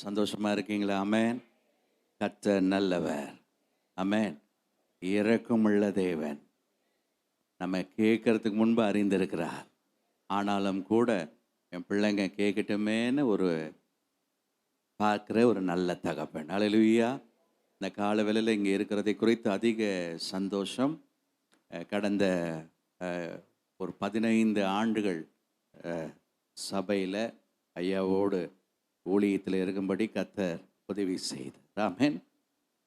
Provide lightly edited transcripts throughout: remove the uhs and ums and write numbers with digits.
சந்தோஷமா இருக்கீங்களா? ஆமென். கர்த்தர் நல்லவர். ஆமென். இரக்கமுள்ள தேவன். நம்ம கேட்கறதுக்கு முன்பு அறிந்திருக்கிறார். ஆனாலும் கூட என் பிள்ளைங்க கேட்கட்டுமேன்னு பார்க்குற ஒரு நல்ல தகப்பன். அல்லேலூயா. இந்த கால வேளையில் இங்கே இருக்கிறதை குறித்து அதிக சந்தோஷம். கடந்த ஒரு 15 ஆண்டுகள் சபையில் ஐயாவோடு ஊழியத்தில் இருக்கும்படி கர்த்தர் உதவி செய்தார். ஆமென்.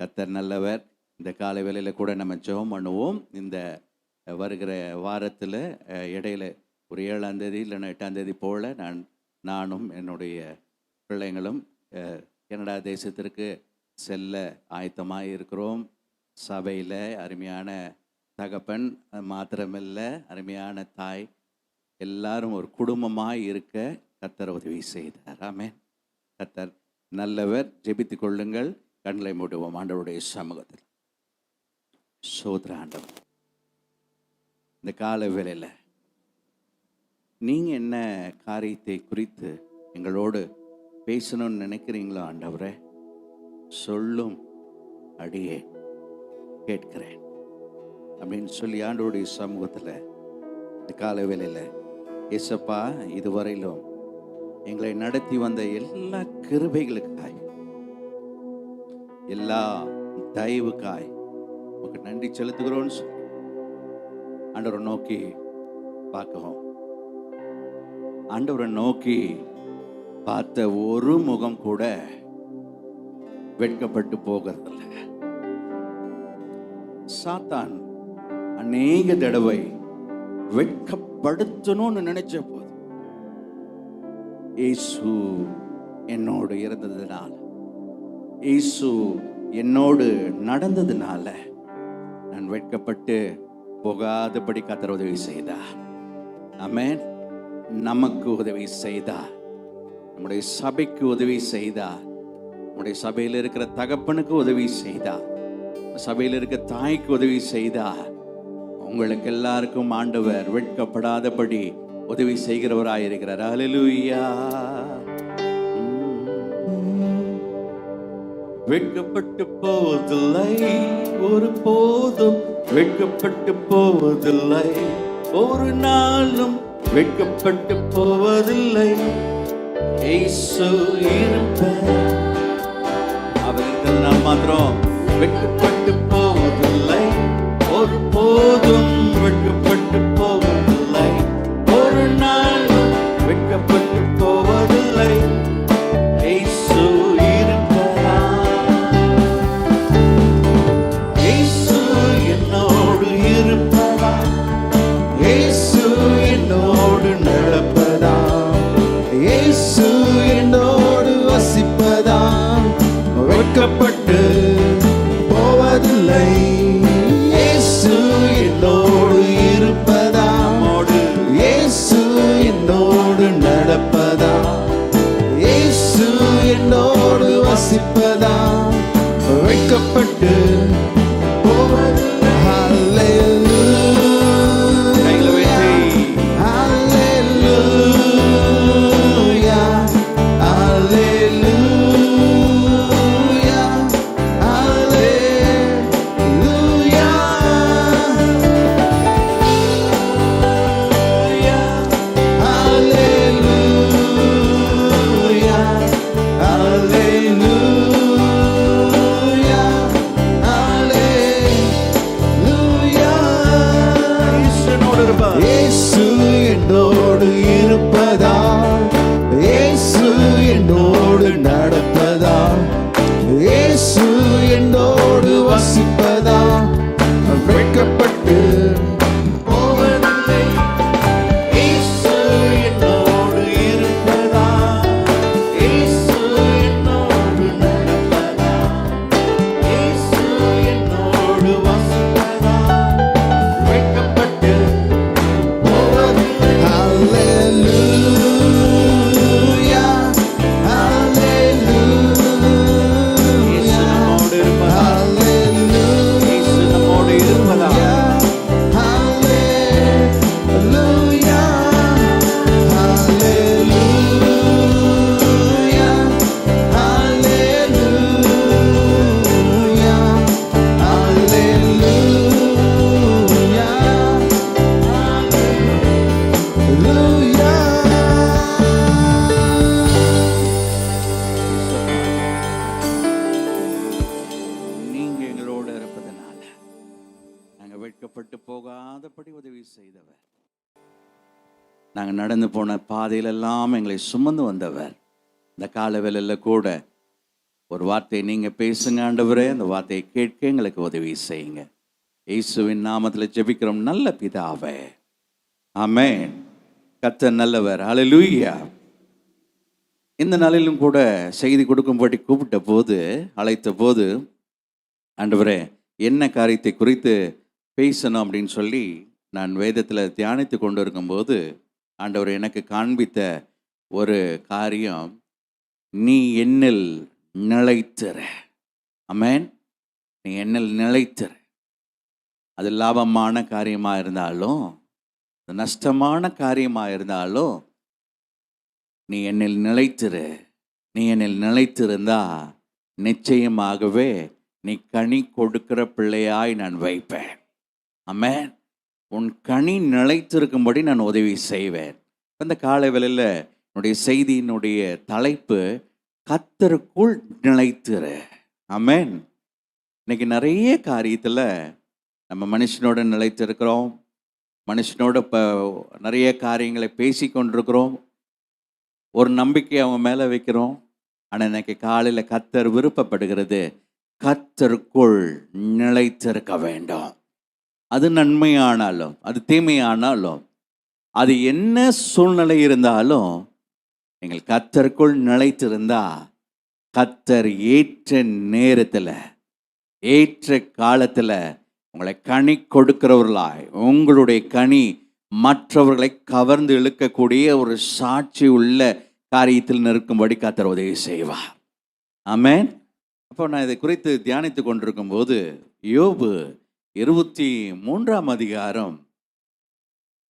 கர்த்தர் நல்லவர். இந்த காலை வேளையில் கூட நம்ம ஜெபம் பண்ணுவோம். இந்த வருகிற வாரத்தில் இடையில ஒரு 7ஆம் தேதி இல்லைன்னா 8ஆம் தேதி போல் நானும் என்னுடைய பிள்ளைங்களும் கனடா தேசத்திற்கு செல்ல ஆயத்தமாக இருக்கிறோம். சபையில் அருமையான தகப்பன் மாத்திரமில்ல, அருமையான தாய், எல்லாரும் ஒரு குடும்பமாக இருக்க கர்த்தர் உதவி செய்தார். ஆமென். கர்த்தர் நல்லவர். ஜெபித்து கொள்ளுங்கள். கண்களை மூடுவோம் ஆண்டவருடைய சமூகத்தில். சோதர ஆண்டவர், இந்த கால வேளையில் நீங்கள் என்ன காரியத்தை குறித்து எங்களோடு பேசணும்னு நினைக்கிறீங்களோ ஆண்டவரே, சொல்லும் அடியே கேட்கிறேன் அப்படின்னு சொல்லி ஆண்டவருடைய சமூகத்தில் இந்த கால வேளையில், ஏசப்பா, இதுவரையிலும் எங்களை நடத்தி வந்த எல்லா கிருபைகளுக்காய், எல்லா தயவுக்காய் உங்களுக்கு நன்றி செலுத்துகிறோன்னு சொல்லி ஆண்டவரை நோக்கி பார்க்கவும். ஆண்டவரை நோக்கி பார்த்த ஒரு முகம் கூட வெட்கப்பட்டு போகிறதில்ல. சாத்தான் அநேக தடவை வெட்கப்படுத்தணும்னு நினைச்ச போது இயேசு என்னோடு இருந்ததுனால, இயேசு என்னோடு நடந்ததுனால நான் வெட்கப்பட்டு போகாதபடி கர்த்தர் உதவி செய்தார். ஆமென். நமக்கு உதவி செய்தார். நம்முடைய சபைக்கு உதவி செய்தார். நம்முடைய சபையில் இருக்கிற தகப்பனுக்கு உதவி செய்தார். சபையில் இருக்க தாய்க்கு உதவி செய்தார். உங்களுக்கு எல்லாருக்கும் ஆண்டவர் வெட்கப்படாதபடி உதவி செய்கிறவராயிருக்கிறார். அல்லேலூயா. வெட்கப்பட்டு போவதில்லை, ஒரு போதும் வெட்கப்பட்டு போவதில்லை, ஒரு நாளும் வெட்கப்பட்டு போவதில்லை. இயேசு இருப்பார். அவர் இருக்கிறதுனால மாத்திரம் வெட்கப்பட்டு போவதில்லை, ஒரு போதும் வெட்கப்பட்டு போவதில்லை, ஒரு நாளும் வெட்கப்பட்டு போவதில்லை. இயேசு இருப்பார். இயேசு என்னோடு இருப்பதா, இயேசு என்னோடு நடப்பதா, இயேசு என்னோடு வசிப்பதா, வெட்கப்பட்டு போவதில்லை. இயேசு என்னோடு இருப்பதா, இயேசு என்னோடு நடப்பதா, இயேசு என்னோடு வசிப்பதா, வெட்கப்பட்டு போவதில்லை. செய்தவர். நாங்கள் நடந்து போன பாதையிலெல்லாம் எங்களை சுமந்து வந்தவர். இந்த கால வேளையில் கூட ஒரு வார்த்தையை நீங்கள் பேசுங்க ஆண்டவரே, அந்த வார்த்தையை கேட்க எங்களுக்கு உதவி செய்யுங்க. இயேசுவின் நாமத்தில் ஜெபிக்கிறோம் நல்ல பிதாவே, ஆமென். கர்த்தர் நல்லவர். ஹல்லேலூயா. இந்த நாளிலும் கூட செய்தி கொடுக்கும்படி அழைத்த போது ஆண்டவரே என்ன காரியத்தை குறித்து பேசணும் அப்படின்னு சொல்லி நான் வேதத்தில் தியானித்து கொண்டு இருக்கும்போது ஆண்டவர் எனக்கு காண்பித்த ஒரு காரியம், நீ என்னில் நிலைத்திர. ஆமென். நீ என்னில் நிலைத்திர. அது லாபமான காரியமாக இருந்தாலும் நஷ்டமான காரியமாக இருந்தாலும் நீ என்னில் நிலைத்திரு. நீ என்னில் நிலைத்திருந்தா நிச்சயமாகவே நீ கனி கொடுக்கிற பிள்ளையாய் நான் வைப்பேன். ஆமென். உன் கனி நிலைத்திருக்கும்படி நான் உதவி செய்வேன். இந்த காலை வேளையில் என்னுடைய செய்தியினுடைய தலைப்பு கர்த்தருக்குள் நிலைத்திரு. ஆமென். இன்னைக்கு நிறைய காரியத்தில் நம்ம மனுஷனோட நிலைத்திருக்கிறோம். மனுஷனோட இப்போ நிறைய காரியங்களை பேசி கொண்டிருக்கிறோம். ஒரு நம்பிக்கை அவங்க மேலே வைக்கிறோம். ஆனால் இன்னைக்கு காலையில் கர்த்தர் விருப்பப்படுகிறது, கர்த்தருக்குள் நிலைத்திருக்க வேண்டும். அது நன்மையானாலும் அது தீமையானாலும் அது என்ன சூழ்நிலை இருந்தாலும் நீங்கள் கர்த்தருக்குள் நிலைத்திருந்தா கர்த்தர் ஏற்ற நேரத்தில் ஏற்ற காலத்தில் உங்களை கனி கொடுக்கிறவர்களாய், உங்களுடைய கனி மற்றவர்களை கவர்ந்து இழுக்கக்கூடிய ஒரு சாட்சி உள்ள காரியத்தில் நிற்கும்படி கர்த்தர் உதவி செய்வார். ஆமென். அப்போ நான் இதை குறித்து தியானித்து கொண்டிருக்கும் போது யோபு 23 அதிகாரம்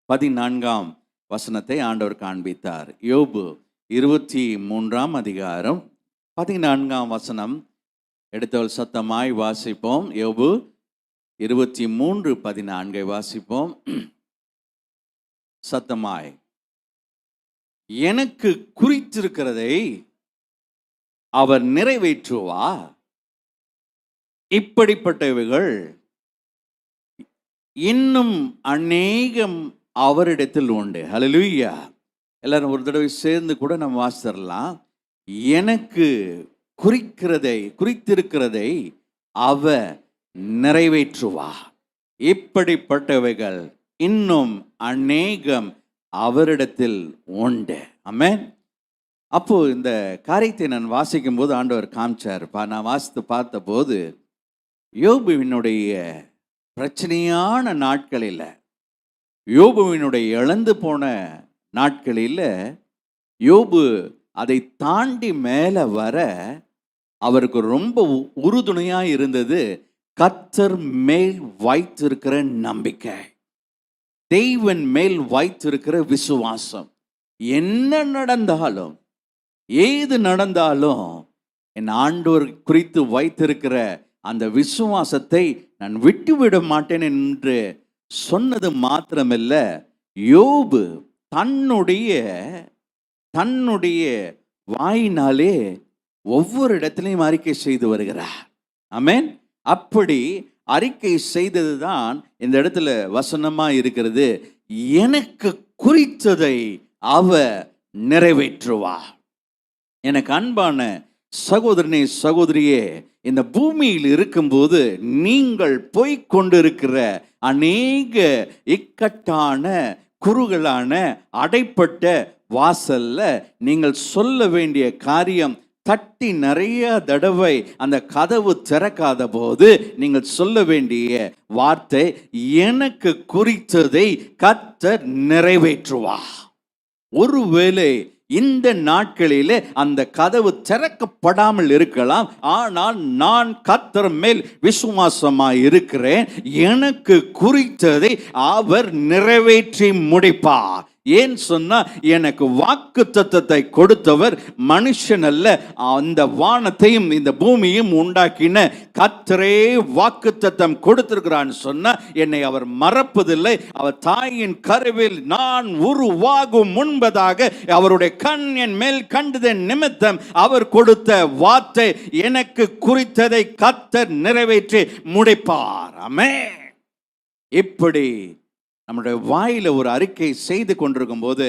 14 வசனத்தை ஆண்டவர் காண்பித்தார். யோபு 23 அதிகாரம் 14 வசனம் எடுத்தவள் சத்தமாய் வாசிப்போம். யோபு 23:14 வாசிப்போம் சத்தமாய். எனக்கு குறித்திருக்கிறதை அவர் நிறைவேற்றுவார், இப்படிப்பட்டவைகள் இன்னும் அநேகம் அவரிடத்தில் உண்டு. ஹல்லேலூயா. எல்லாரும் ஒரு தடவை சேர்ந்து கூட நம்ம வாசிடலாம். எனக்கு குறித்திருக்கிறதை அவர் நிறைவேற்றுவார், இப்படிப்பட்டவைகள் இன்னும் அநேகம் அவரிடத்தில் உண்டு. ஆமென். அப்போ இந்த காரியத்தை நான் வாசிக்கும் போது ஆண்டவர் காமிச்சார். நான் வாசித்து பார்த்த போது யோபுவினுடைய பிரச்சனையான நாட்களில், யோபுவினுடைய இழந்து போன நாட்களில் யோபு அதை தாண்டி மேலே வர அவருக்கு ரொம்ப உறுதுணையாக இருந்தது கர்த்தர் மேல் வைத்திருக்கிற நம்பிக்கை, தெய்வன் மேல் வைத்திருக்கிற விசுவாசம். என்ன நடந்தாலும் ஏது நடந்தாலும் என் ஆண்டவர் குறித்து வைத்திருக்கிற அந்த விசுவாசத்தை நான் விட்டுவிட மாட்டேன் என்று சொன்னது மாத்திரமல்ல, யோபு தன்னுடைய வாயினாலே ஒவ்வொரு இடத்திலையும் அறிக்கை செய்து வருகிறார். ஆமென். அப்படி அறிக்கை செய்தது தான் இந்த இடத்துல வசனமா இருக்கிறது. எனக்கு குறித்ததை அவர் நிறைவேற்றுவார். எனக்கு அன்பான சகோதரனே சகோதரியே, இந்த பூமியில் இருக்கும்போது நீங்கள் போய்கொண்டிருக்கிற அநேக இக்கட்டான குறுகலான அடைப்பட்ட வாசல்ல நீங்கள் சொல்ல வேண்டிய காரியம், தட்டி நிறைய தடவை அந்த கதவு திறக்காத போது நீங்கள் சொல்ல வேண்டிய வார்த்தை, எனக்கு குறித்ததை கர்த்தர் நிறைவேற்றுவார். ஒருவேளை இந்த நாட்களிலே அந்த கதவு திறக்கப்படாமல் இருக்கலாம், ஆனால் நான் கர்த்தர் மேல் விசுவாசமாய் இருக்கிறேன். எனக்கு குறித்ததை அவர் நிறைவேற்றி முடிப்பார். ஏன் சொன்னா, எனக்கு வாக்குத்தத்தத்தை கொடுத்தவர் மனுஷன் அல்ல, அந்த வானத்தையும் இந்த பூமியும் உண்டாக்கின கர்த்தரே வாக்குத்தத்தம் கொடுத்திருக்கிறான்னு சொன்னா, என்னை அவர் மறப்பதில்லை. அவர் தாயின் கருவில் நான் உருவாகும் முன்பதாக அவருடைய கண் என் மேல் கண்டதன் நிமித்தம் அவர் கொடுத்த வார்த்தை, எனக்கு குறித்ததை கர்த்தர் நிறைவேற்றி முடிப்பார். ஆமென். இப்படி நம்முடைய வாயில ஒரு அறிக்கை செய்து கொண்டிருக்கும் போது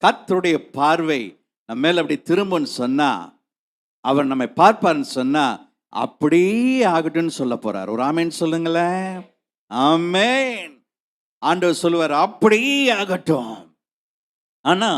கர்த்தருடைய பார்வை நம்ம மேல அப்படி திரும்புன்னு சொன்னா, அவர் நம்மை பார்ப்பார்னு சொன்னா, அப்படியே ஆகட்டும்னு சொல்ல போறார். ஒரு ஆமேன் சொல்லுங்களேன். ஆமேன். ஆண்டவர் சொல்லுவார், அப்படியே ஆகட்டும். ஆனா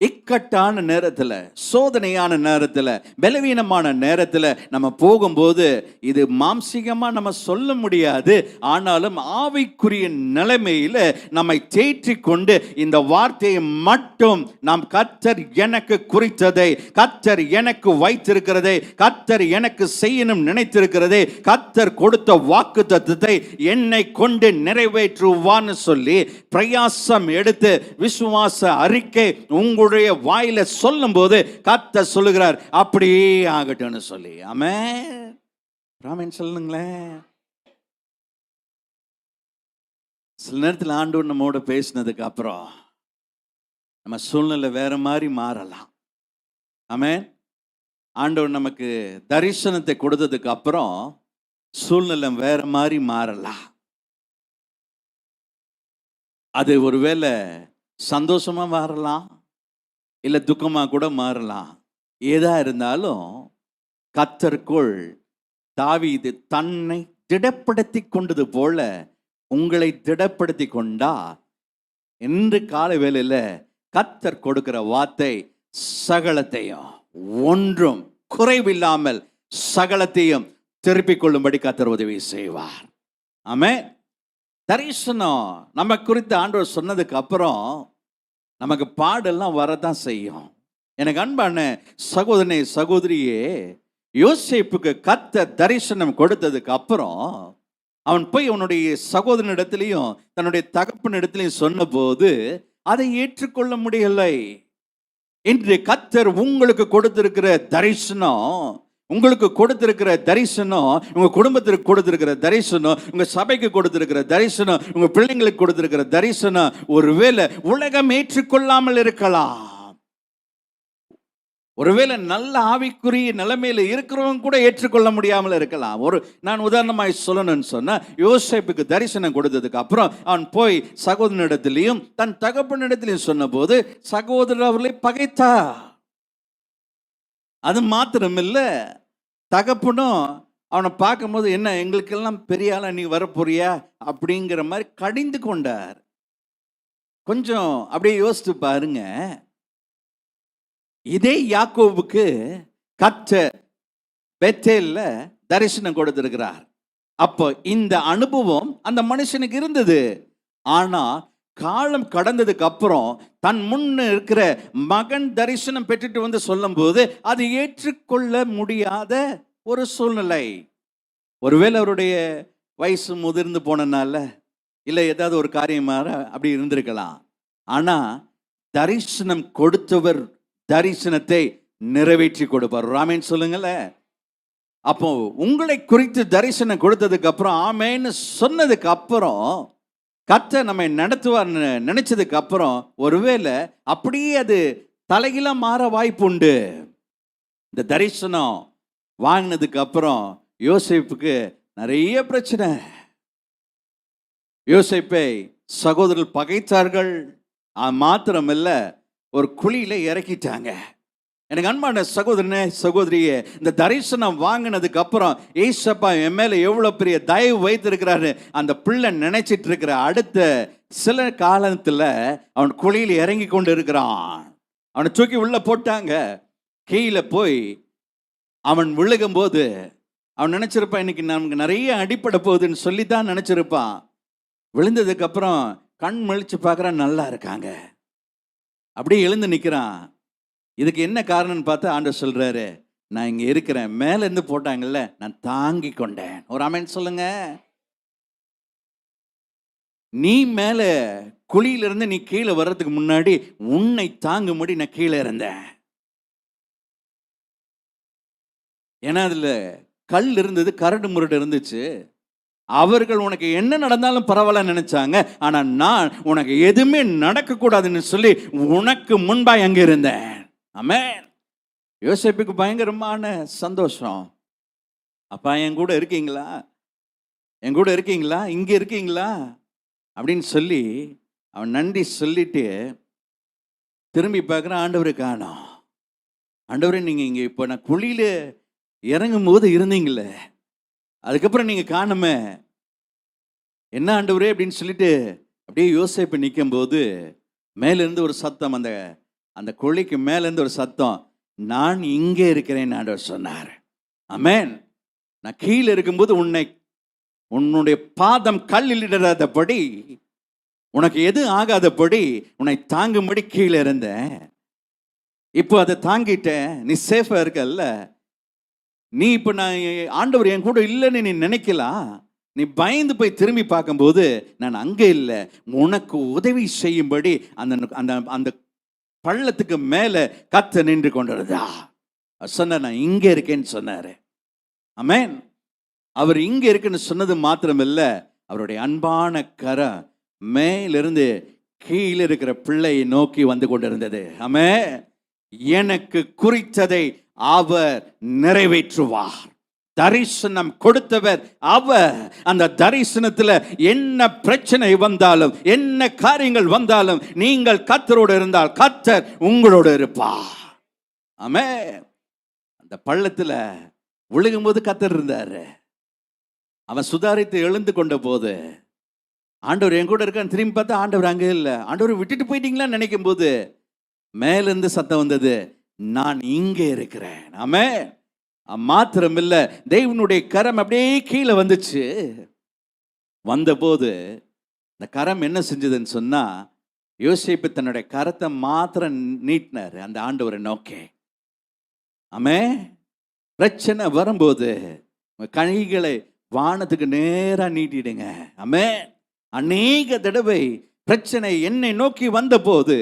இக்கட்டான நேரத்துல, சோதனையான நேரத்துல, பலவீனமான நேரத்துல நம்ம போகும்போது இது மாம்சீகமா நம்ம சொல்ல முடியாது. ஆனாலும் ஆவிக்குரிய நிலைமையில நம்மை தேற்றி கொண்டு இந்த வார்த்தையை மட்டும் நாம் கர்த்தர் எனக்கு குறித்ததை, கர்த்தர் எனக்கு வைத்திருக்கிறதை, கர்த்தர் எனக்கு செய்யணும் நினைத்திருக்கிறதை, கர்த்தர் கொடுத்த வாக்குத்தத்தத்தை என்னை கொண்டு நிறைவேற்றுவான்னு சொல்லி பிரயாசம் எடுத்து விசுவாச அறிக்கை உங்களுடைய வாயில சொல்லும் போது கர்த்தர் சொல்லுகிறார், அப்படியே ஆகட்டும்னு சொல்லி. ஆமென் சொல்லுங்களேன். சில நேரத்தில் ஆண்டவர் நம்மோட பேசினதுக்கு அப்புறம் நம்ம சூழ்நிலை வேற மாதிரி மாறலாம். ஆமென். ஆண்டவர் நமக்கு தரிசனத்தை கொடுத்ததுக்கு அப்புறம் சூழ்நிலை வேற மாதிரி மாறலாம். அது ஒருவேளை சந்தோஷமா மாறலாம், இல்லை துக்கமா கூட மாறலாம். ஏதா இருந்தாலும் கர்த்தருக்குள் தாவீது தன்னை திடப்படுத்தி கொண்டது போல உங்களை திடப்படுத்தி கொண்டா இன்று காலை வேளையில கர்த்தர் கொடுக்கிற வார்த்தை சகலத்தையும், ஒன்றும் குறைவில்லாமல் சகலத்தையும் திருப்பிக் கொள்ளும்படி கர்த்தர் உதவி செய்வார். ஆமென். தரிசனம் நம்ம குறித்து ஆண்டவர் சொன்னதுக்கு அப்புறம் நமக்கு பாடெல்லாம் வரதான் செய்யும். எனக்கு அன்பான சகோதரனே சகோதரியே, யோசேப்புக்கு கர்த்தர் தரிசனம் கொடுத்ததுக்கு அப்புறம் அவன் போய் அவனுடைய சகோதரனிடத்திலையும் தன்னுடைய தகப்பனிடத்திலையும் சொன்ன போது அதை ஏற்றுக்கொள்ள முடியலை. இன்று கர்த்தர் உங்களுக்கு கொடுத்திருக்கிற தரிசனம், உங்களுக்கு கொடுத்திருக்கிற தரிசனம், உங்க குடும்பத்திற்கு கொடுத்திருக்கிற தரிசனம், உங்க சபைக்கு கொடுத்திருக்கிற தரிசனம், உங்க பிள்ளைங்களுக்கு கொடுத்திருக்கிற தரிசனம் ஒருவேளை உலகம் ஏற்றுக்கொள்ளாமல் இருக்கலாம். ஒருவேளை நல்ல ஆவிக்குரிய நிலைமையில இருக்கிறவங்க கூட ஏற்றுக்கொள்ள முடியாமல் இருக்கலாம். நான் உதாரணமாய் சொல்லணும்னு சொன்னா, யோசேப்புக்கு தரிசனம் கொடுத்ததுக்கு அப்புறம் அவன் போய் சகோதரனிடத்திலையும் தன் தகப்பனிடத்திலையும் சொன்ன போது சகோதரர் அவர்களை பகைத்தா. அது மாத்திரமில்ல, தகப்பனும் அவனை பார்க்கும்போது என்ன எங்களுக்கெல்லாம் பெரிய ஆளா நீ வரப்போறியா அப்படிங்கிற மாதிரி கடிந்து கொண்டார். கொஞ்சம் அப்படியே யோசித்து பாருங்க. இதே யாக்கோபுக்கு கர்த்தர் பெத்தேல்ல தரிசனம் கொடுத்திருக்கிறார். அப்போ இந்த அனுபவம் அந்த மனுஷனுக்கு இருந்தது. ஆனா காலம் கடந்ததுக்கு அப்புறம் தன் முன்ன இருக்கிற மகன் தரிசனம் பெற்றுட்டு வந்து சொல்லும் போது அது ஏற்றுக்கொள்ள முடியாத ஒரு சூழ்நிலை. ஒருவேளை அவருடைய வயசு முதிர்ந்து போனனால, இல்லை ஏதாவது ஒரு காரியமாக அப்படி இருந்திருக்கலாம். ஆனா தரிசனம் கொடுத்தவர் தரிசனத்தை நிறைவேற்றி கொடுப்பார். ஆமென் சொல்லுங்களேன். அப்போ உங்களை குறித்து தரிசனம் கொடுத்ததுக்கு அப்புறம் ஆமென்னு சொன்னதுக்கு அப்புறம் கர்த்தர் நம்மை நடத்துவார்னு நினைச்சதுக்கு அப்புறம் ஒருவேளை அப்படியே அது தலைகீழா மாற வாய்ப்பு உண்டு. இந்த தரிசனம் வாங்கினதுக்கு அப்புறம் யோசேப்புக்கு நிறைய பிரச்சனை. யோசேப்பை சகோதரர்கள் பகைத்தார்கள். மாத்திரமில்ல, ஒரு குழியில இறக்கிட்டாங்க. எனக்கு அன்பான சகோதரனே சகோதரியே, இந்த தரிசனம் வாங்கினதுக்கு அப்புறம் ஏசப்பா என் மேல எவ்வளவு பெரிய தயவு வைத்திருக்கிறாரு அந்த பிள்ளை நினைச்சிட்டு இருக்கிற அடுத்த சில காலத்துல அவன் குழியில் இறங்கி கொண்டு இருக்கிறான். அவனை தூக்கி உள்ள போட்டாங்க. கீழே போய் அவன் விழுகும் போது அவன் நினைச்சிருப்பான் இன்னைக்கு நமக்கு நிறைய அடிப்படை போகுதுன்னு சொல்லித்தான் நினைச்சிருப்பான். விழுந்ததுக்கு அப்புறம் கண் முழிச்சு பார்க்கறான், நல்லா இருக்காங்க. அப்படியே எழுந்து நிற்கிறான். இதுக்கு என்ன காரணம்னு பார்த்தா ஆண்டவர் சொல்றாரு, நான் இங்க இருக்கிறேன், மேல இருந்து போட்டாங்கல்ல நான் தாங்கி கொண்டேன். ஒரு ஆமென் சொல்லுங்க. நீ மேல குழியிலிருந்து நீ கீழே வர்றதுக்கு முன்னாடி உன்னை தாங்கும்படி நான் கீழே இருந்தேன். ஏன்னா அதுல கல் இருந்தது, கரடு முரடு இருந்துச்சு. அவர்கள் உனக்கு என்ன நடந்தாலும் பரவாயில்ல நினைச்சாங்க. ஆனா நான் உனக்கு எதுவுமே நடக்க கூடாதுன்னு சொல்லி உனக்கு முன்பாய் அங்க இருந்தேன். ஆமென். யோசேப்புக்கு பயங்கரமான சந்தோஷம். அப்பா என் கூட இருக்கீங்களா? என் கூட இருக்கீங்களா? இங்க இருக்கீங்களா? அப்படின்னு சொல்லி அவன் நன்றி சொல்லிட்டு திரும்பி பார்க்குறான். ஆண்டவரை காணோம். ஆண்டவரே, நீங்கள் இங்கே இப்போ நான் குழியில் இறங்கும் போது இருந்தீங்களே, அதுக்கப்புறம் நீங்கள் காணுமே, என்ன ஆண்டவரே அப்படின்னு சொல்லிட்டு அப்படியே யோசிப்பு நிற்கும் போது மேலேருந்து ஒரு சத்தம், அந்த அந்த குழிக்கு மேலேருந்து ஒரு சத்தம், நான் இங்கே இருக்கிறேன்னு ஆண்டவர் சொன்னார். ஆமென். நான் கீழே இருக்கும்போது உன்னுடைய பாதம் கல்லில் இடராதபடி, உனக்கு எது ஆகாதபடி உன்னை தாங்கும்படி கீழே இருந்தேன். இப்போ அதை தாங்கிட்டேன், நீ சேஃபா இருக்கல்ல. நீ இப்போ நான் ஆண்டவர் என் கூட இல்லைன்னு நீ நினைக்கலாம். நீ பயந்து போய் திரும்பி பார்க்கும்போது நான் அங்கே இல்லை, உனக்கு உதவி செய்யும்படி அந்த அந்த அந்த பள்ளத்துக்கு மேலே கர்த்தர் நின்று கொண்டிருந்தா சொன்ன. நான் இங்கே இருக்கேன்னு சொன்னாரு. ஆமென். அவர் இங்கே இருக்குன்னு சொன்னது மாத்திரமில்ல, அவருடைய அன்பான கரம் மேலிருந்து கீழே இருக்கிற பிள்ளையை நோக்கி வந்து கொண்டிருந்தது. ஆமென். எனக்கு குறித்ததை அவர் நிறைவேற்றுவார். தரிசனம் கொடுத்தவர் அவர். அந்த தரிசனத்துல என்ன பிரச்சனை வந்தாலும், என்ன காரியங்கள் வந்தாலும், நீங்கள் கர்த்தரோடு இருந்தால் கர்த்தர் உங்களோடு இருப்பார். ஆமென். அந்த பள்ளத்துல விழுகும்போது கர்த்தர் இருந்தாரு. அவன் சுதாரித்து எழுந்து கொண்ட போது ஆண்டவர் என் கூட இருக்கான்னு திரும்பி பார்த்தா ஆண்டவர் அங்கே இல்லை. ஆண்டவர் விட்டுட்டு போயிட்டீங்களான்னு நினைக்கும் போது மேலிருந்து சத்தம் வந்தது, நான் இங்கே இருக்கிறேன். ஆமென். மாத்திரம் இல்லை, தேவனுடைய கரம் அப்படியே கீழே வந்துச்சு. வந்தபோது இந்த கரம் என்ன செஞ்சதுன்னு சொன்னா, யோசேப்பு தன்னுடைய கரத்தை மாத்திரம் நீட்டினார் அந்த ஆண்டவரை நோக்கி. ஆமென். பிரச்சனை வரும்போது கைகளை வானத்துக்கு நேரா நீட்டிடுங்க. ஆமென். அநேக தடவை பிரச்சனை என்னை நோக்கி வந்த போது,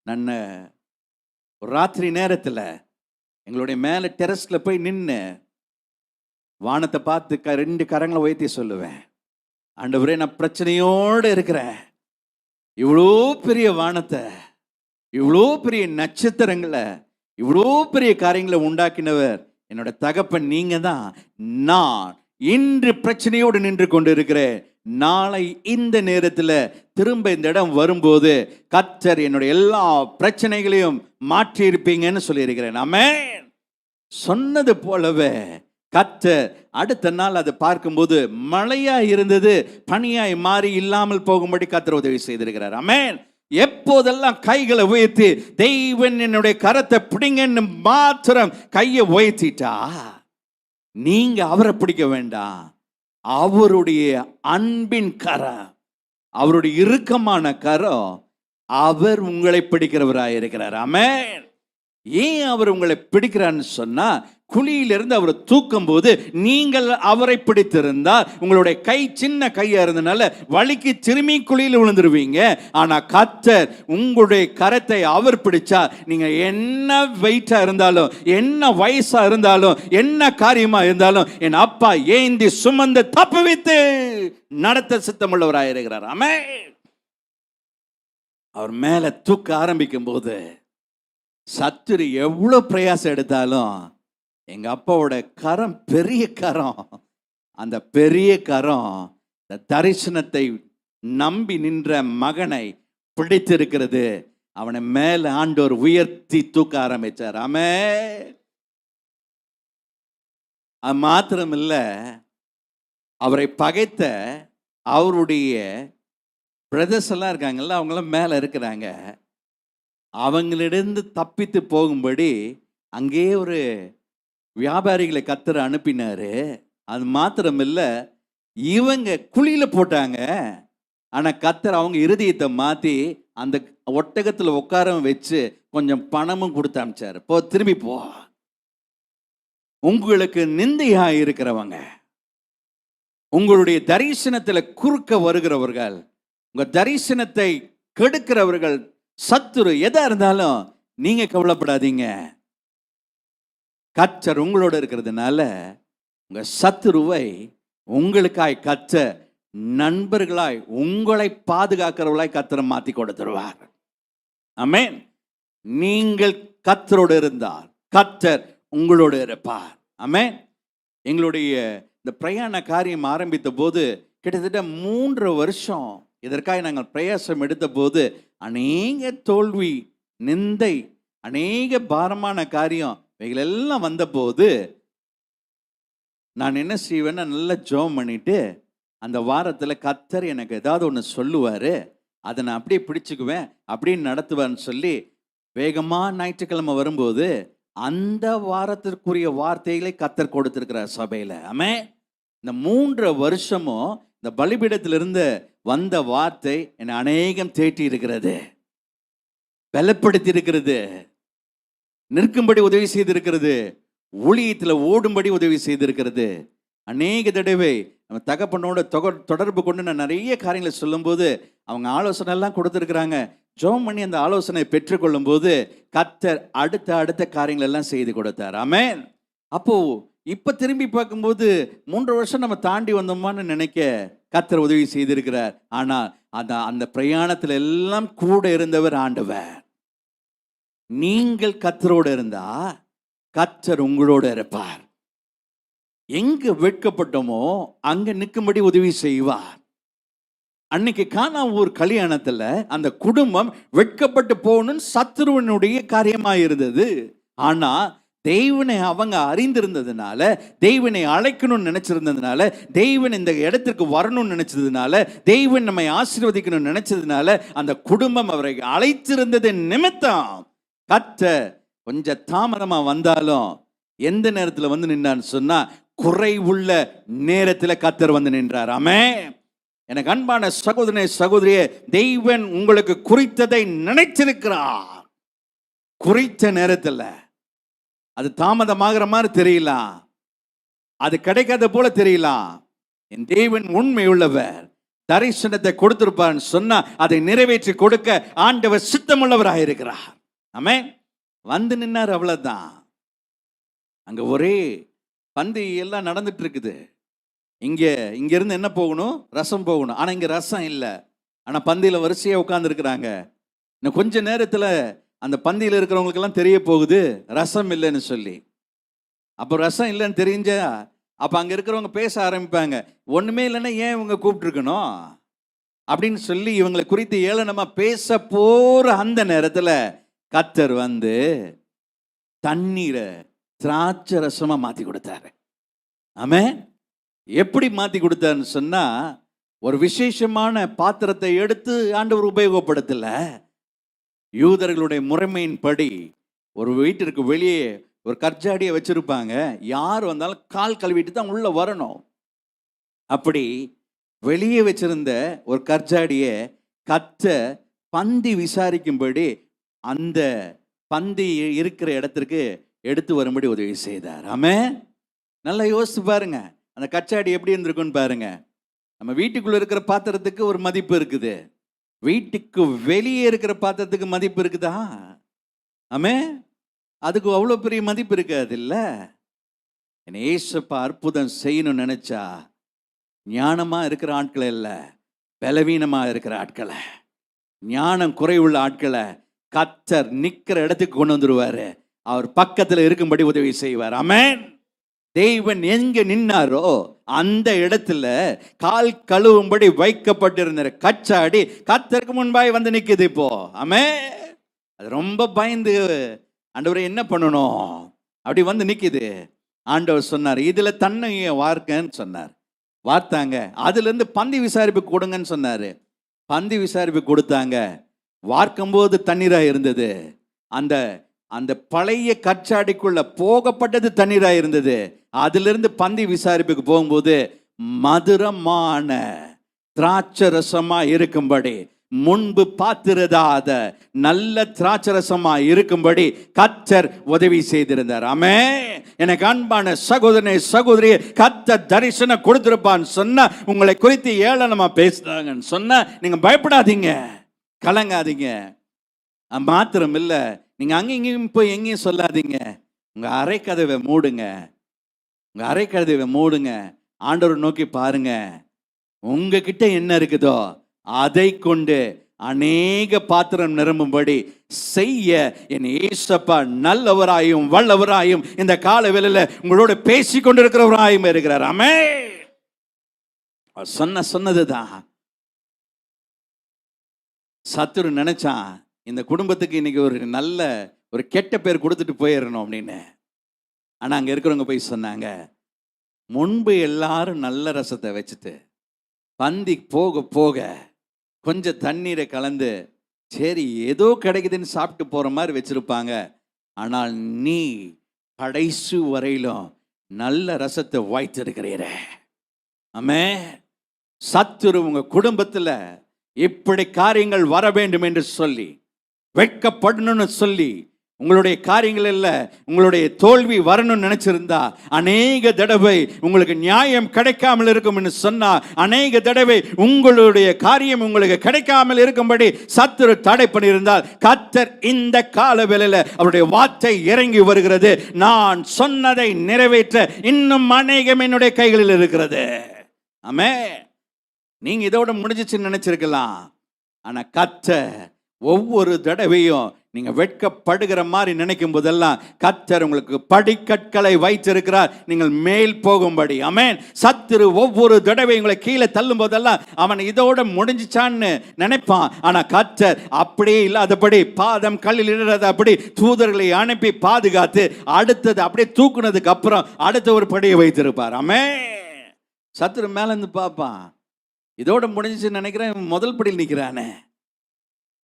நான் ஒரு ராத்திரி நேரத்தில் எங்களுடைய மேலே டெரஸ்ல போய் நின்று வானத்தை பார்த்து ரெண்டு கரங்களை உயர்த்தி சொல்லுவேன், ஆண்டவரே, நான் பிரச்சனையோடு இருக்கிறேன். இவ்வளோ பெரிய வானத்தை, இவ்வளோ பெரிய நட்சத்திரங்களை, இவ்வளோ பெரிய காரியங்களை உண்டாக்கினவர் என்னோட தகப்பன் நீங்க தான். நான் இன்று பிரச்சனையோடு நின்று கொண்டு இருக்கிறேன். நாளை இந்த நேரத்தில் திரும்ப இந்த இடம் வரும்போது கர்த்தர் என்னுடைய எல்லா பிரச்சனைகளையும் மாற்றி இருப்பீங்கன்னு சொல்லியிருக்கிறேன். ஆமென். சொன்னது போலவே கர்த்தர் அடுத்த நாள் அதை பார்க்கும்போது மழையா இருந்தது பனியாய் மாறி இல்லாமல் போகும்படி கர்த்தர் உதவி செய்திருக்கிறார். ஆமென். எப்போதெல்லாம் கைகளை உயர்த்தி தெய்வன் என்னுடைய கரத்தை பிடிங்கன்னு மாத்திரம் கையை உயர்த்திட்டா, நீங்க அவரை பிடிக்க வேண்டாம். அவருடைய அன்பின் கரம், அவருடைய இறுக்கமான கரம், அவர் உங்களை பிடிக்கிறவராக இருக்கிறார். ஆமென். ஏன் அவர் உங்களை பிடிக்கிறான்னு சொன்னா, குழியிலிருந்து அவர் தூக்கும் போது நீங்கள் அவரை பிடித்திருந்தால் உங்களுடைய கை சின்ன கையா இருந்தனால வலிக்கு திரும்பி குழியில் விழுந்துருவீங்க. ஆனா கர்த்தர் உங்களுடைய கரத்தை அவர் பிடிச்சா, நீங்க என்ன வெயிட்டா இருந்தாலும், என்ன வயசா இருந்தாலும், என்ன காரியமா இருந்தாலும் என் அப்பா ஏந்தி சுமந்து தப்புவித்து நடத்த சித்தமுள்ளவராக இருக்கிறார். ஆமென். அவர் மேல தூக்க ஆரம்பிக்கும் போது சத்துரு எவ்வளவு பிரயாசம் எடுத்தாலும் எங்க அப்பாவோட கரம் பெரிய கரம். அந்த பெரிய கரம் இந்த தரிசனத்தை நம்பி நின்ற மகனை பிடித்திருக்கிறது. அவனை மேல ஆண்டவர் உயர்த்தி தூக்க ஆரம்பிச்சார். ஆமென். அது மாத்திரம் இல்ல, அவரை பகைத்த அவருடைய பிரதர்ஸ் எல்லாம் இருக்காங்கல்ல, அவங்களாம் மேல இருக்கிறாங்க. அவங்களிடந்து தப்பித்து போகும்படி அங்கே ஒரு வியாபாரிகளை கர்த்தர் அனுப்பினாரு. அது மாத்திரம் இல்லை, இவங்க குழியில போட்டாங்க. ஆனா கர்த்தர் அவங்க இருதயத்தை மாத்தி அந்த ஒட்டகத்துல உட்கார வச்சு கொஞ்சம் பணமும் கொடுத்து அனுப்பிச்சாரு. போ, திரும்பி போ. உங்களுக்கு நிந்தையா இருக்கிறவங்க, உங்களுடைய தரிசனத்துல குறுக்க வருகிறவர்கள், உங்க தரிசனத்தை கெடுக்கிறவர்கள், சத்துரு எதா இருந்தாலும் நீங்க கவலைப்படாதீங்க. கர்த்தர் உங்களோட இருக்கிறதுனால உங்க சத்துருவை உங்களுக்காய் கர்த்தர் நண்பர்களாய், உங்களை பாதுகாக்கிறவர்களாய் கர்த்தர் மாத்தி கொடுத்துருவார். ஆமென். நீங்கள் கர்த்தரோடு இருந்தால் கர்த்தர் உங்களோடு இருப்பார். ஆமென். எங்களுடைய இந்த பிரயாண காரியம் ஆரம்பித்த போது கிட்டத்தட்ட 3 வருஷம் இதற்காக நாங்கள் பிரயாசம் எடுத்த போது அநேக தோல்வி, நிந்தை, அநேக பாரமான காரியம் இவைகளெல்லாம் வந்தபோது நான் என்ன செய்வேன்னா நல்லா ஜெபம் பண்ணிட்டு அந்த வாரத்தில் கர்த்தர் எனக்கு ஏதாவது ஒன்று சொல்லுவார், அதை நான் அப்படியே பிடிச்சுக்குவேன், அப்படின்னு நடத்துவார்னு சொல்லி வேகமாக ஞாயிற்றுக்கிழமை வரும்போது அந்த வாரத்திற்குரிய வார்த்தைகளை கர்த்தர் கொடுத்திருக்கிறார் சபையில். ஆமென். இந்த 3 வருஷமும் இந்த பலிபீடத்திலிருந்து வந்த வார்த்தை என்னை அநேகம் தேற்றி இருக்கிறது, பலப்படுத்தி இருக்கிறது, நிற்கும்படி உதவி செய்திருக்கிறது, ஊழியத்தில் ஓடும்படி உதவி செய்திருக்கிறது. அநேக தடவை நம்ம தகப்பனோட தொடர்பு கொண்டு நான் நிறைய காரியங்களை சொல்லும்போது அவங்க ஆலோசனை எல்லாம் கொடுத்துருக்குறாங்க. ஜெபம் பண்ணி அந்த ஆலோசனை பெற்றுக்கொள்ளும் போது கர்த்தர் அடுத்த காரியங்கள் எல்லாம் செய்து கொடுத்தார். ஆமென். அப்போ இப்ப திரும்பி பார்க்கும்போது 3 வருஷம் நம்ம தாண்டி வந்தோமான்னு நினைக்க கர்த்தர் உதவி செய்திருக்கிறார். ஆனால் அந்த பிரயாணத்துல எல்லாம் கூட இருந்தவர் ஆண்டவர். நீங்கள் கர்த்தரோடு இருந்தா கர்த்தர் உங்களோட இருப்பார். எங்க வெட்கப்பட்டோமோ அங்க நிற்கும்படி உதவி செய்வார். அன்னைக்கு கானாவூர் கல்யாணத்துல அந்த குடும்பம் வெட்கப்பட்டு போகணும்னு சத்துருவனுடைய காரியமா இருந்தது. ஆனா தெய்வனை அவங்க அறிந்திருந்ததுனால, தெய்வனை அழைக்கணும்னு நினைச்சிருந்ததுனால, தெய்வன் இந்த இடத்திற்கு வரணும்னு நினைச்சதுனால, தெய்வன் நம்மை ஆசீர்வதிக்கணும்னு நினைச்சதுனால அந்த குடும்பம் அவரை அழைத்திருந்தது நிமித்தம் கர்த்தர் கொஞ்சம் தாமதமா வந்தாலும் எந்த நேரத்தில் வந்து நின்றான்னு சொன்னா குறைவுள்ள நேரத்தில் கர்த்தர் வந்து நின்றார். ஆமென். எனக்கு அன்பான சகோதரனே சகோதரியே, தெய்வன் உங்களுக்கு குறித்ததை நினைச்சிருக்கிறார். குறித்த நேரத்தில் அது தாமதமாகிற மாதிரி தெரியலாம், அது கிடைக்காத போல தெரியலாம். என் தேவன் உண்மை உள்ளவர், தரிசனத்தை கொடுத்திருப்பார்னு சொன்னா அதை நிறைவேற்றி கொடுக்க ஆண்டவர் சித்தமுள்ளவராக இருக்கிறார். ஆமென். வந்து நின்னார், அவ்வளவுதான். அங்க ஒரே பந்தி எல்லாம் நடந்துட்டு இருக்குது. இங்க இருந்து என்ன போகணும்? ரசம் போகணும். ஆனா இங்க ரசம் இல்லை. ஆனா பந்தியில வரிசையா உட்கார்ந்து இருக்கிறாங்க. இன்னும் கொஞ்ச நேரத்துல அந்த பந்தியில் இருக்கிறவங்களுக்கெல்லாம் தெரிய போகுது ரசம் இல்லைன்னு சொல்லி. அப்போ ரசம் இல்லைன்னு தெரிஞ்சா அப்போ அங்கே இருக்கிறவங்க பேச ஆரம்பிப்பாங்க, ஒன்றுமே இல்லைன்னா ஏன் இவங்க கூப்பிட்டுருக்கணும் அப்படின்னு சொல்லி இவங்களை குறித்து ஏளனமாக பேச போகிற அந்த நேரத்தில் கர்த்தர் வந்து தண்ணீரை திராட்சை ரசமாக மாற்றி கொடுத்தாரு. ஆமென். எப்படி மாற்றி கொடுத்தாருன்னு சொன்னால், ஒரு விசேஷமான பாத்திரத்தை எடுத்து ஆண்டவர் உபயோகப்படுத்தல. யூதர்களுடைய முறைமையின்படி ஒரு வீட்டிற்கு வெளியே ஒரு கற்சாடியை வச்சிருப்பாங்க. யார் வந்தாலும் கால் கழுவிட்டு தான் உள்ள வரணும். அப்படி வெளியே வச்சிருந்த ஒரு கற்சாடியை கர்த்தர் பந்தி விசாரிக்கும்படி அந்த பந்தி இருக்கிற இடத்திற்கு எடுத்து வரும்படி உதவி செய்தார். ஆமென். நல்லா யோசிச்சு பாருங்க, அந்த கச்சாடி எப்படி இருந்திருக்குன்னு பாருங்க. நம்ம வீட்டுக்குள்ள இருக்கிற பாத்திரத்துக்கு ஒரு மதிப்பு இருக்குது, வீட்டுக்கு வெளியே இருக்கிற பாத்திரத்துக்கு மதிப்பு இருக்குதா? ஆமென். அதுக்கு அவ்வளோ பெரிய மதிப்பு இருக்காது இல்ல. என் ஏசப்பா அற்புதம் செய்யணும்னு நினைச்சா ஞானமா இருக்கிற ஆட்களை இல்லை, பலவீனமா இருக்கிற ஆட்களை, ஞானம் குறைவுள்ள ஆட்களை கர்த்தர் நிக்கிற இடத்துக்கு கொண்டு வந்துருவாரு. அவர் பக்கத்துல இருக்கும்படி உதவி செய்வார். ஆமென். தெய்வன் எங்க நின்னாரோ அந்த இடத்துல கால் கழுவும்படி வைக்கப்பட்டிருந்த கச்சாடி கர்த்தருக்கு முன்பாய் வந்து நிக்குது இப்போ. ஆமென். அது ரொம்ப பயந்து, ஆண்டவரே என்ன பண்ணணும் அப்படி வந்து நிக்குது. ஆண்டவர் சொன்னார், இதுல தன்னைய வார்க்கன்னு சொன்னார். வார்த்தாங்க. அதுல இருந்து பந்தி விசாரிப்பு கொடுங்கன்னு சொன்னாரு. பந்தி விசாரிப்பு கொடுத்தாங்க. வார்க்கும் போது தண்ணீரா இருந்தது. அந்த அந்த பழைய கற்சாடிக்குள்ள போகப்பட்டது தண்ணீரா இருந்தது. அதிலிருந்து பந்தி விசாரிப்புக்கு போகும்போது மதுரமான திராட்சரசமா இருக்கும்படி, முன்பு பார்த்திராத நல்ல திராட்சரசமா இருக்கும்படி கர்த்தர் உதவி செய்திருந்தார். ஆமென். எனக்கு அன்பான சகோதரனே சகோதரியே, கர்த்தர் தரிசனம் கொடுத்திருப்பான்னு சொன்னா, உங்களை குறித்து ஏளனமா பேசுறாங்கன்னு சொன்னா நீங்க பயப்படாதீங்க, கலங்காதீங்க. மாத்திரம் இல்ல, நீங்க அங்க இங்கேயும் போய் எங்கேயும் சொல்லாதீங்க. உங்க அரைக்கதவை மூடுங்க, உங்க அரைக்கதவை மூடுங்க. ஆண்டவர் நோக்கி பாருங்க. உங்ககிட்ட என்ன இருக்குதோ அதை கொண்டு அநேக பாத்திரம் நிரம்பும்படி செய்ய என் ஏசப்பா நல்லவராயும் வல்லவராயும் இந்த கால வேளையில உங்களோட பேசி கொண்டிருக்கிறவராயும் இருக்கிறார். ஆமென். அவர் சொன்னதுதான். சத்துரு நினைச்சான் இந்த குடும்பத்துக்கு இன்னைக்கு ஒரு கெட்ட பேர் கொடுத்துட்டு போயிடணும் அப்படின்னு. ஆனா அங்க இருக்கிறவங்க போய் சொன்னாங்க, முன்பு எல்லாரும் நல்ல ரசத்தை வச்சுட்டு பந்தி போக போக கொஞ்சம் தண்ணீரை கலந்து சரி ஏதோ கிடைக்குதுன்னு சாப்பிட்டு போற மாதிரி வச்சிருப்பாங்க. ஆனால் நீ கடைசி வரையிலும் நல்ல ரசத்தை வாய்த்திருக்கிறீர. ஆமே. சத்துரு உங்க குடும்பத்துல இப்படி காரியங்கள் வர வேண்டும் என்று சொல்லி, வெட்கப்படணும்னு சொல்லி, உங்களுடைய காரியங்கள் இல்ல உங்களுடைய தோல்வி வரணும்னு நினைச்சிருந்தா, அநேக தடவை உங்களுக்கு நியாயம் கிடைக்காமல் இருக்கும் என்று சொன்னா, அநேக தடவை உங்களுடைய காரியம் உங்களுக்கு கிடைக்காமல் இருக்கும்படி சத்துரு தடை பண்ணியிருந்தால், கர்த்தர் இந்த கால வேளையில அவருடைய வார்த்தை இறங்கி வருகிறது. நான் சொன்னதை நிறைவேற்ற இன்னும் அநேகம் என்னுடைய கைகளில் இருக்கிறது. ஆமே. நீங்க இதோட முடிஞ்சிச்சுன்னு நினைச்சிருக்கலாம். ஆனா கர்த்தர் ஒவ்வொரு தடவையும் நீங்க வெட்கப்படுகிற மாதிரி நினைக்கும் போதெல்லாம் கர்த்தர் உங்களுக்கு படிக்கற்களை வைத்திருக்கிறார், நீங்கள் மேல் போகும்படி. ஆமென். சத்துரு ஒவ்வொரு தடவை உங்களை கீழே தள்ளும் போதெல்லாம் அவன் இதோட முடிஞ்சிச்சான்னு நினைப்பான். ஆனா கர்த்தர் அப்படியே இல்லாதபடி பாதம் கல்லில் இடுறது அப்படி தூதர்களை அனுப்பி பாதுகாத்து அடுத்தது அப்படியே தூக்குனதுக்கு அப்புறம் அடுத்த ஒரு படியை வைத்திருப்பார். ஆமென். சத்துரு மேல இருந்து பார்ப்பான், இதோட முடிஞ்சிச்சுன்னு நினைக்கிறேன், முதல் படியில் நிற்கிறானே,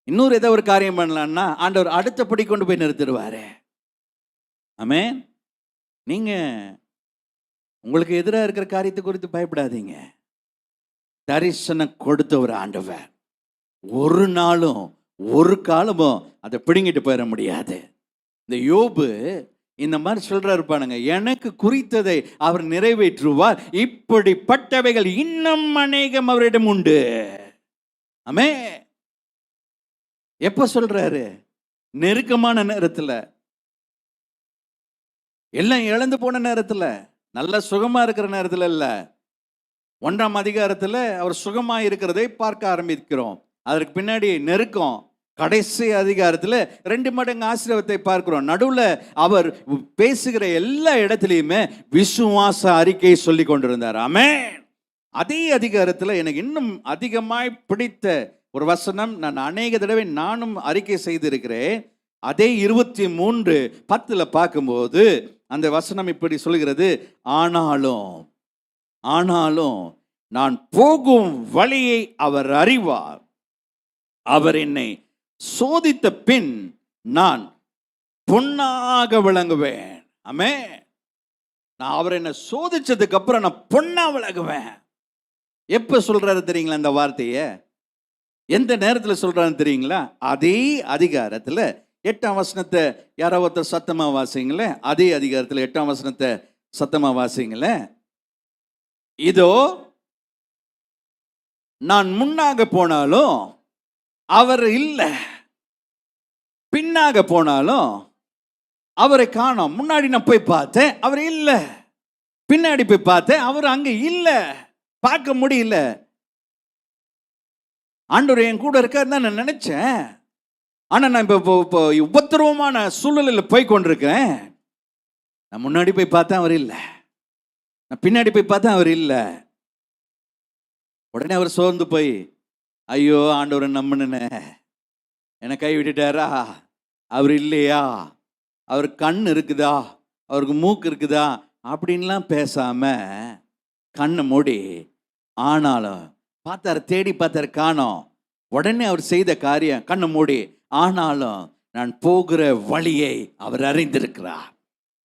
இன்னொரு ஏதோ ஒரு காரியம் பண்ணலான்னா ஆண்டவர் அடுத்த படி கொண்டு போய் நிறுத்திடுவாரு. ஆமென். நீங்க உங்களுக்கு எதிராக இருக்கிற காரியத்தை குறித்து பயப்படாதீங்க. தரிசனம் கொடுத்த ஒரு ஆண்டவர் ஒரு நாளும் ஒரு காலமும் அதை பிடுங்கிட்டு போயிட முடியாது. இந்த யோபு இந்த மாதிரி சொல்றாரு பாருங்க, எனக்கு குறித்ததை அவர் நிறைவேற்றுவார், இப்படிப்பட்டவைகள் இன்னும் அநேகம் அவரிடம் உண்டு. ஆமென். எப்ப சொல்றாரு? நெருக்கமான நேரத்துல, எல்லாம் இழந்து போன நேரத்துல, நல்ல சுகமா இருக்கிற நேரத்துல இல்ல. 1ஆம் அதிகாரத்துல அவர் சுகமா இருக்கிறதை பார்க்க ஆரம்பிக்கிறோம். அதற்கு பின்னாடி நெருக்கம். கடைசி அதிகாரத்துல 2 மடங்கு ஆசீர்வாதத்தை பார்க்கிறோம். நடுவுல அவர் பேசுகிற எல்லா இடத்துலையுமே விசுவாச அறிக்கை சொல்லி கொண்டிருந்தார். ஆமென். அதே அதிகாரத்துல எனக்கு இன்னும் அதிகமாய் பிடித்த ஒரு வசனம், நான் அநேக தடவை நானும் அறிக்கை செய்திருக்கிறேன். அதே 23:10 பார்க்கும்போது அந்த வசனம் இப்படி சொல்கிறது, ஆனாலும் நான் போகும் வழியை அவர் அறிவார், அவர் என்னை சோதித்த பின் நான் பொன்னாக விளங்குவேன். ஆமென். நான் அவர் என்னை சோதிச்சதுக்கு அப்புறம் நான் பொன்னா விளங்குவேன். எப்ப சொல்றாரு தெரியுங்களா இந்த வார்த்தையை? எந்த நேரத்தில் சொல்றான்னு தெரியுங்களா? அதே அதிகாரத்தில் 8ஆம் வசனத்தை யாரோ ஒருத்தர் சத்தமா வாசிங்களே. அதே அதிகாரத்தில் 8ஆம் வசனத்தை சத்தமா வாசிங்களே. இதோ நான் முன்னாக போனாலும் அவர் இல்லை, பின்னாக போனாலும் அவரை காணோம். முன்னாடி நான் போய் பார்த்தேன், அவர் இல்லை. பின்னாடி போய் பார்த்தேன், அவர் அங்க இல்லை, பார்க்க முடியல. ஆண்டவர் என் கூட இருக்காருன்னு தான் நான் நினைச்சேன். ஆனா நான் இப்போ உபத்திரவமான சூழ்நிலையில் போய் கொண்டிருக்கேன். நான் முன்னாடி போய் பார்த்தேன், அவர் இல்லை. நான் பின்னாடி போய் பார்த்தேன், அவர் இல்லை. உடனே அவர் சோர்ந்து போய், ஐயோ ஆண்டவரை நம்பினே, என்னை கை விட்டுட்டாரா, அவர் இல்லையா, அவர் கண் இருக்குதா, அவருக்கு மூக்கு இருக்குதா அப்படின்லாம் பேசாம கண்ணை மூடி, ஆனாலும் பார்த்தாரு, தேடி பார்த்தாரு, காணோம். உடனே அவர் செய்த காரியம், கண்ணை மூடி, ஆனாலும் நான் போகிற வழியை அவர் அறிந்திருக்கிறார்.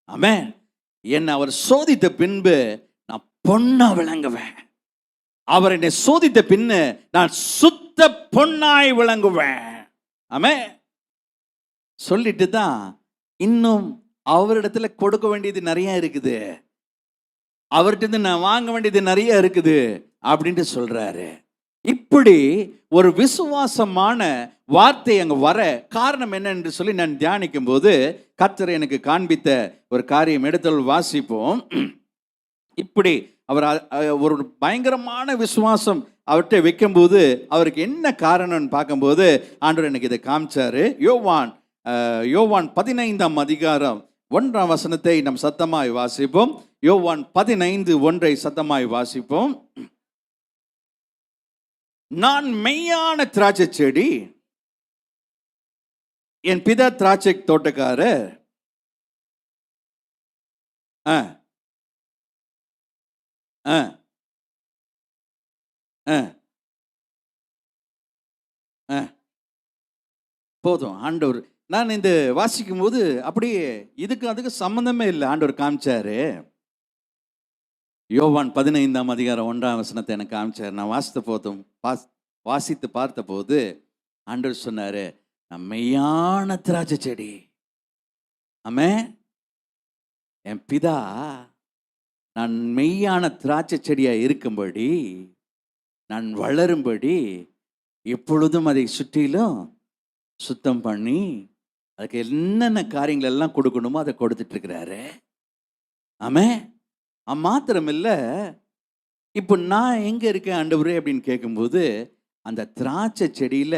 ஆமென். என்னை அவர் சோதித்த பின்பு நான் பொன்னா விளங்குவேன். அவர் என்னை சோதித்த பின்னு நான் சுத்த பொன்னாய் விளங்குவேன். ஆமென். சொல்லிட்டு தான் இன்னும் அவரிடத்துல கொடுக்க வேண்டியது நிறைய இருக்குது, அவர்கிட்ட நான் வாங்க வேண்டியது நிறைய இருக்குது அப்படின்ட்டு சொல்றாரு. இப்படி ஒரு விசுவாசமான வார்த்தை அங்க வர காரணம் என்ன என்று சொல்லி நான் தியானிக்கும் போது கர்த்தர் எனக்கு காண்பித்த ஒரு காரியம் எடுத்து வாசிப்போம். இப்படி அவர் ஒரு பயங்கரமான விசுவாசம் அவர்கிட்ட வைக்கும்போது அவருக்கு என்ன காரணம்னு பார்க்கும்போது ஆண்டவர் எனக்கு இதை காமிச்சாரு. யோவான் 15ஆம் அதிகாரம் 1ஆம் வசனத்தை நம் சத்தமாய் வாசிப்போம். யோவான் 15:1 சத்தமாய் வாசிப்போம். நான் மெய்யான திராட்சை செடி, என் பிதா திராட்சை தோட்டக்காரர். ஆ ஆ ஆ ஆ போதும். ஆண்டவர், நான் இந்த வாசிக்கும் போது அப்படியே இதுக்கு அதுக்கு சம்பந்தமே இல்லை. ஆண்டவர் காமிச்சாரு. யோவான் 15:1 எனக்கு காமிச்சார். நான் வாசித்து பார்த்த போது ஆண்டவர் சொன்னாரு, நான் மெய்யான திராட்சை செடி. ஆமே, என் பிதா நான் மெய்யான திராட்சை செடியா இருக்கும்படி, நான் வளரும்படி எப்பொழுதும் அதை சுற்றிலும் சுத்தம் பண்ணி அதுக்கு என்னென்ன காரியங்கள் எல்லாம் கொடுக்கணுமோ அதை கொடுத்துட்டு இருக்கிறாரு. ஆமே, மாத்திரம் இல்லை, இப்போ நான் எங்க இருக்கேன் ஆண்டவரே அப்படின்னு கேட்கும்போது, அந்த திராட்சை செடியில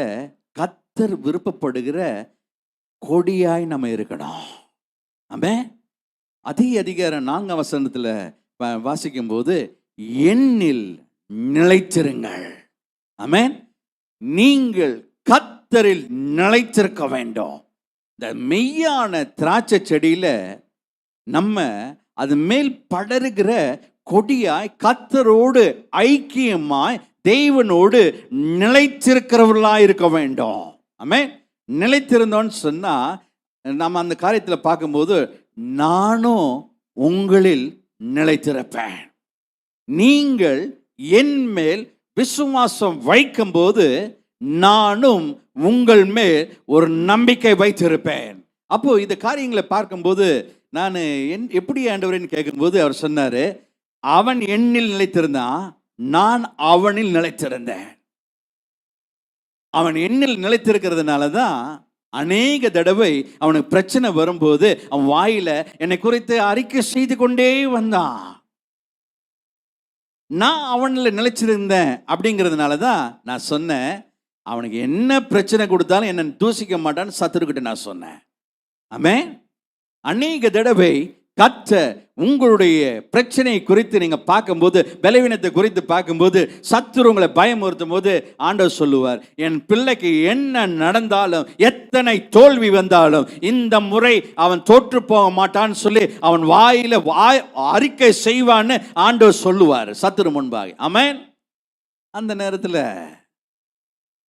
கர்த்தர் விருப்பப்படுகிற கொடியாய் நம்ம இருக்கணும். ஆமே, அதிகாரம் 4 வாசிக்கும் போது, என்னில் நிலைத்திருங்கள். ஆமென். நீங்கள் கர்த்தரில் நிலைத்திருக்க வேண்டும். இந்த மெய்யான திராட்சை செடியில நம்ம அது மேல் படருகிற கொடியாய், கர்த்தரோடு ஐக்கியமாய், தேவனோடு நிலைத்திருக்கிறவர்களாய் இருக்க வேண்டும். ஆமென். நிலைத்திருந்தோன்னு சொன்னா நம்ம அந்த காரியத்துல பார்க்கும்போது, நானும் உங்களில் நிலைத்திருப்பேன். நீங்கள் என் மேல் விசுவாசம் வைக்கும் போது நானும் உங்கள் மேல் ஒரு நம்பிக்கை வைத்திருப்பேன். அப்போ இந்த காரியங்களை பார்க்கும்போது நான் எப்படி ஆண்டவரேன்னு கேட்கும்போது அவர் சொன்னாரு, அவன் என்னில் நிலைத்திருந்தான், நான் அவனில் நிலைத்திருந்தேன். அவன் என்னில் நிலைத்திருக்கிறதுனால தான் அநேக தடவை அவனுக்கு பிரச்சனை வரும்போது அவன் வாயில என்னை குறித்து அறிக்கை செய்து கொண்டே வந்தான். நான் அவனில் நிலைச்சிருந்தேன். அப்படிங்கிறதுனால தான் நான் சொன்னேன், அவனுக்கு என்ன பிரச்சனை கொடுத்தாலும் என்ன தூசிக்க மாட்டான்னு சத்துருக்கிட்ட நான் சொன்னேன். ஆமென். அநேக தடவை கர்த்தர் உங்களுடைய பிரச்சனை குறித்து நீங்க பார்க்கும்போது, பலவீனத்தை குறித்து பார்க்கும்போது, சத்துரு உங்களை பயமுறுத்தும் போது ஆண்டவர் சொல்லுவார், என் பிள்ளைக்கு என்ன நடந்தாலும், எத்தனை தோல்வி வந்தாலும், இந்த முறை அவன் தோற்று போக மாட்டான்னு சொல்லி அவன் வாயில அறிக்கை செய்வான்னு ஆண்டவர் சொல்லுவார் சத்துரு முன்பாக. ஆமென். அந்த நேரத்தில்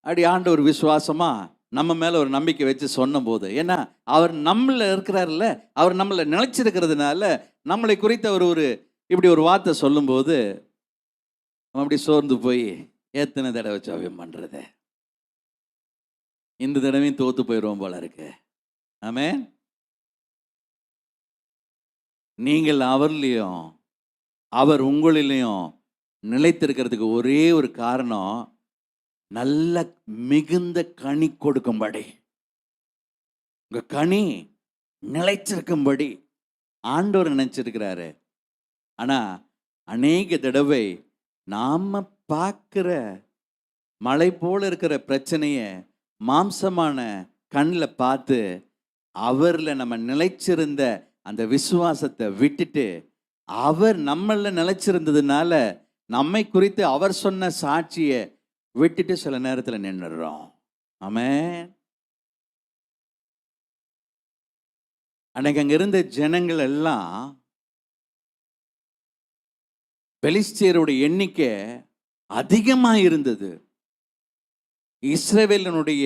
அப்படி ஆண்டவர் விசுவாசமா நம்ம மேல ஒரு நம்பிக்கை வச்சு சொன்ன போது, ஏன்னா அவர் நம்மள இருக்கிறார்ல, அவர் நம்மள நிலைச்சிருக்கிறதுனால நம்மளை குறித்த ஒரு இப்படி ஒரு வார்த்தை சொல்லும் போது நம்ம அப்படி சோர்ந்து போய் எத்தனை தடவை ஜெபம் பண்றது, இந்த தடவையும் தோத்து போயிடுவோம் போல இருக்கு. ஆமென். நீங்கள் அவர்லையும் அவர் உங்களிலையும் நிலைத்திருக்கிறதுக்கு ஒரே ஒரு காரணம், நல்ல மிகுந்த கனி கொடுக்கும்படி, உங்க கனி நிலைச்சிருக்கும்படி ஆண்டவர் நினைச்சிருக்கிறாரு. ஆனா அநேக தடவை நாம பார்க்கிற மலை போல இருக்கிற பிரச்சனைய மாம்சமான கண்ணில் பார்த்து அவரில் நம்ம நிலைச்சிருந்த அந்த விசுவாசத்தை விட்டுட்டு, அவர் நம்மள நிலைச்சிருந்ததுனால நம்மை குறித்து அவர் சொன்ன சாட்சியை விட்டுட்டு சில நேரத்தில் நின்றுறோம். ஆமென். அன்னைக்கு அங்க இருந்த ஜனங்கள் எல்லாம், பெலிஸ்தியருடைய எண்ணிக்கை அதிகமாக இருந்தது. இஸ்ரவேலினுடைய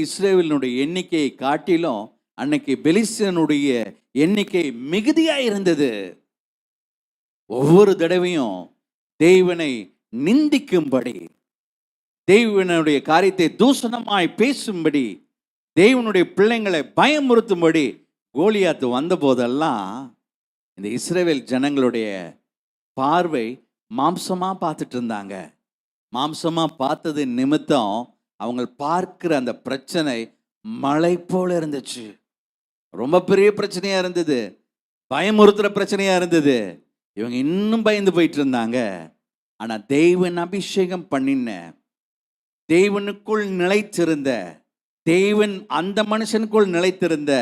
இஸ்ரவேலினுடைய எண்ணிக்கையை காட்டிலும் அன்னைக்கு பெலிஸ்தியனுடைய எண்ணிக்கை மிகுதியா இருந்தது. ஒவ்வொரு தடவையும் தேவனை நிந்திக்கும்படி, தேவனுடைய காரியத்தை தூஷணமாய் பேசும்படி, தேவனுடைய பிள்ளைங்களை பயமுறுத்தும்படி கோலியாத்து வந்த போதெல்லாம் இந்த இஸ்ரவேல் ஜனங்களுடைய பார்வை மாம்சமா பார்த்துட்டு இருந்தாங்க. மாம்சமா பார்த்தது நிமித்தம் அவங்க பார்க்கிற அந்த பிரச்சனை மலை போல இருந்துச்சு. ரொம்ப பெரிய பிரச்சனையா இருந்தது, பயமுறுத்துற பிரச்சனையா இருந்தது. இவங்க இன்னும் பயந்து போயிட்டு இருந்தாங்க. ஆனா தேவன் அபிஷேகம் பண்ணின, தேவனுக்குள் நிலைத்திருந்த, தேவன் அந்த மனுஷனுக்குள் நிலைத்திருந்த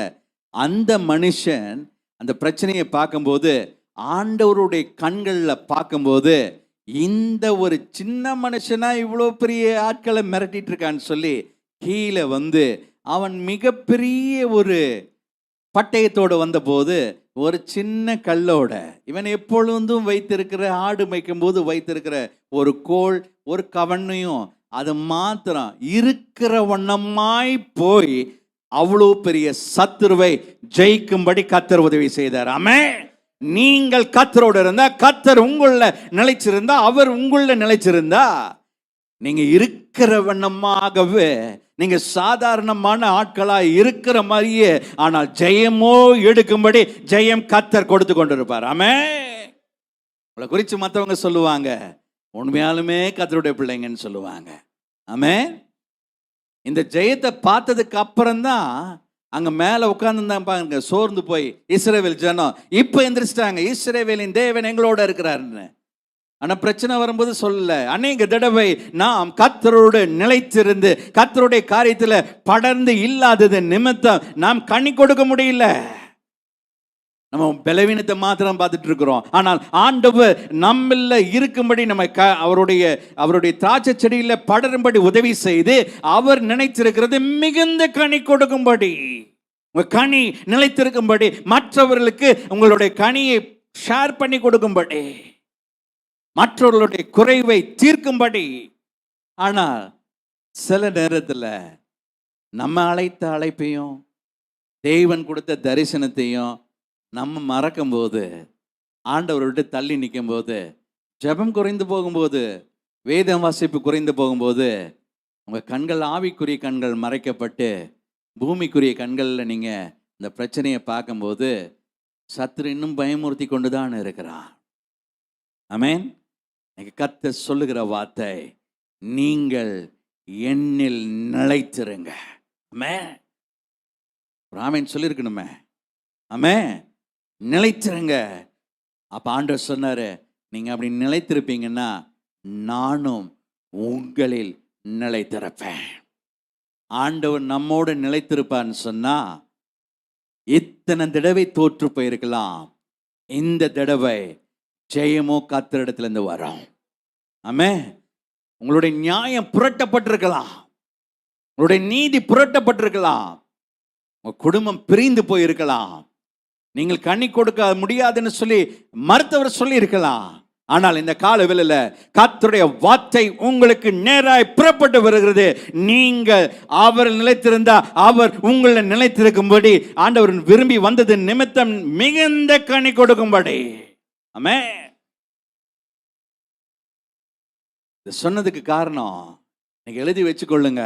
அந்த மனுஷன் அந்த பிரச்சனையை பார்க்கும்போது, ஆண்டவருடைய கண்களில் பார்க்கும்போது இந்த ஒரு சின்ன மனுஷனா இவ்வளோ பெரிய ஆட்களை மிரட்டிட்டு இருக்கான்னு சொல்லி கீழே வந்து அவன் மிகப்பெரிய ஒரு பட்டயத்தோடு வந்தபோது ஒரு சின்ன கல்லோட இவன் எப்பொழுதும் வைத்திருக்கிற ஆடு மேய்க்கும் போது வைத்திருக்கிற ஒரு கோல் ஒரு கவனையும் அது மாத்திரம் இருக்கிற வண்ணமாய் போய் அவ்வளோ பெரிய சத்துருவை ஜெயிக்கும்படி கர்த்தர் உதவி செய்தார். ஆமென். நீங்கள் கர்த்தரோடு இருந்தா, கர்த்தர் உங்கள நிலைச்சிருந்தா, அவர் உங்கள நிலைச்சிருந்தா, நீங்க இருக்கிற வண்ணமாகவே நீங்க சாதாரணமான ஆட்களா இருக்கிற மாதிரியே, ஆனால் ஜெயமோ எடுக்கும்படி ஜெயம் கர்த்தர் கொடுத்து கொண்டிருப்பார். ஆமென். உங்களை குறித்து மற்றவங்க சொல்லுவாங்க, உண்மையாலுமே கர்த்தருடைய பிள்ளைங்கன்னு சொல்லுவாங்க. ஆமென். இந்த ஜெயத்தை பார்த்ததுக்கு அப்புறம் தான் அங்க மேல உட்கார்ந்துருந்தாங்க சோர்ந்து போய் இஸ்ரவேல் ஜனம் இப்ப எந்திரிச்சிட்டாங்க, இஸ்ரவேலின் தேவன் எங்களோட இருக்கிறாருன்னு. ஆனா பிரச்சனை வரும்போது சொல்லல. அநேக தடவை நாம் கர்த்தரோடு நிலைத்திருந்து கர்த்தருடைய காரியத்துல படர்ந்து இல்லாதது நிமித்தம் நாம் கனி கொடுக்க முடியல. நம்ம பலவீனத்தை மாத்திரம் பார்த்துட்டு இருக்கிறோம். ஆனால் ஆண்டவர் நம்மள இருக்கும்படி நம்ம அவருடைய திராட்சை செடியில படரும்படி உதவி செய்து அவர் நினைத்திருக்கிறது மிகுந்த கனி கொடுக்கும்படி, உங்க கனி நிலைத்திருக்கும்படி, மற்றவர்களுக்கு உங்களுடைய கனியை ஷேர் பண்ணி கொடுக்கும்படி, மற்றவர்களுடைய குறைவை தீர்க்கும்படி. ஆனால் சில நேரத்தில் நம்ம அழைத்த அழைப்பையும் தேவன் கொடுத்த தரிசனத்தையும் நம்ம மறக்கும் போது, ஆண்டவர் விட்டு தள்ளி நிற்கும் போது, ஜெபம் குறைந்து போகும்போது, வேதம் வாசிப்பு குறைந்து போகும்போது, உங்கள் கண்கள் ஆவிக்குரிய கண்கள் மறைக்கப்பட்டு பூமிக்குரிய கண்களில் நீங்கள் இந்த பிரச்சனையை பார்க்கும்போது சத்துரு இன்னும் பயமுறுத்தி கொண்டு தான் இருக்கிறான். ஆமென். எனக்கு கர்த்தர் சொல்லுகிற வார்த்தை, நீங்கள் என்னில் நிலைத்திருங்க. ஆமென். ஆமென் சொல்லியிருக்கணுமே. ஆமென். நிலைத்திருங்க. அப்ப ஆண்டவர் சொன்னாரு, நீங்க அப்படி நிலைத்திருப்பீங்கன்னா நானும் உங்களில் நிலைத்திருப்பேன். ஆண்டவர் நம்மோடு நிலைத்திருப்பான்னு சொன்னா இத்தனை தடவை தோற்று போயிருக்கலாம், இந்த தடவை ஜெயமோ கர்த்தரிடத்துல இருந்து வரும். ஆமென். உங்களுடைய நியாயம் புரட்டப்பட்டிருக்கலாம், உங்களுடைய நீதி புரட்டப்பட்டிருக்கலாம், உங்க குடும்பம் பிரிந்து போயிருக்கலாம், நீங்கள் கனி கொடுக்க முடியாதுன்னு சொல்லி மருத்துவர் சொல்லி இருக்கலாம். ஆனால் இந்த கால வேளையில கர்த்தருடைய வார்த்தை உங்களுக்கு நேராய் புறப்பட்டு வருகிறது. நீங்கள் அவர் நிலைத்திருந்தா அவர் உங்களை நிலைத்திருக்கும்படி ஆண்டவர் விரும்பி வந்தது நிமித்தம் மிகுந்த கனி கொடுக்கும்படி. ஆமென். இது சொன்னதுக்கு காரணம் நீங்க எழுதி வச்சுக்கொள்ளுங்க.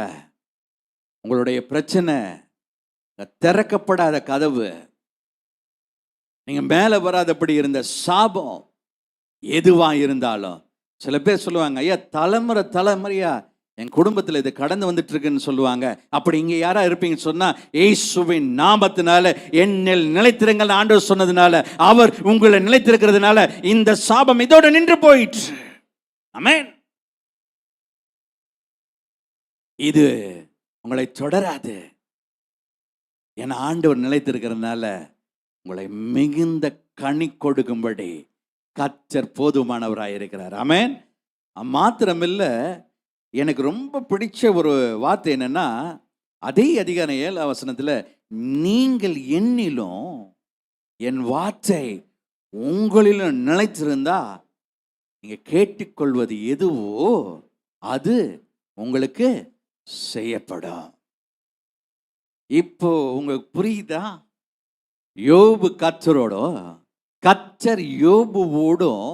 உங்களுடைய பிரச்சனை திறக்கப்படாத கதவு, நீங்க மேல வராதபடி இருந்த சாபம் எதுவா இருந்தாலும், சில பேர் சொல்லுவாங்க, ஐயா தலைமுறை தலைமுறையா என் குடும்பத்தில் இது கடந்து வந்துட்டு இருக்குன்னு சொல்லுவாங்க. அப்படி இங்க யாரா இருப்பீங்கன்னு சொன்னா, இயேசுவின் நாமத்தினால என்னில் நிலைத்திருங்கள் ஆண்டவர் சொன்னதுனால, அவர் உங்களை நிலைத்திருக்கிறதுனால இந்த சாபம் இதோட நின்று போயிற்று. ஆமென். இது உங்களை தொடராது. என ஆண்டவர் நிலைத்திருக்கிறதுனால உங்களை மிகுந்த கனி கொடுக்கும்படி கர்த்தர் போதுமானவராக இருக்கிறார். ஆமென். மாத்திரமில்ல, எனக்கு ரொம்ப பிடிச்ச ஒரு வார்த்தை என்னன்னா, அதே அதிகாரம் 7ஆம் வசனத்துல, நீங்கள் என்னிலும் என் வார்த்தை உங்களிலும் நிலைத்திருந்தா நீங்க கேட்டுக்கொள்வது எதுவோ அது உங்களுக்கு செய்யப்படும். இப்போ உங்களுக்கு புரியுதா? யோபு கர்த்தரோடும், கர்த்தர் யோபுவோடும்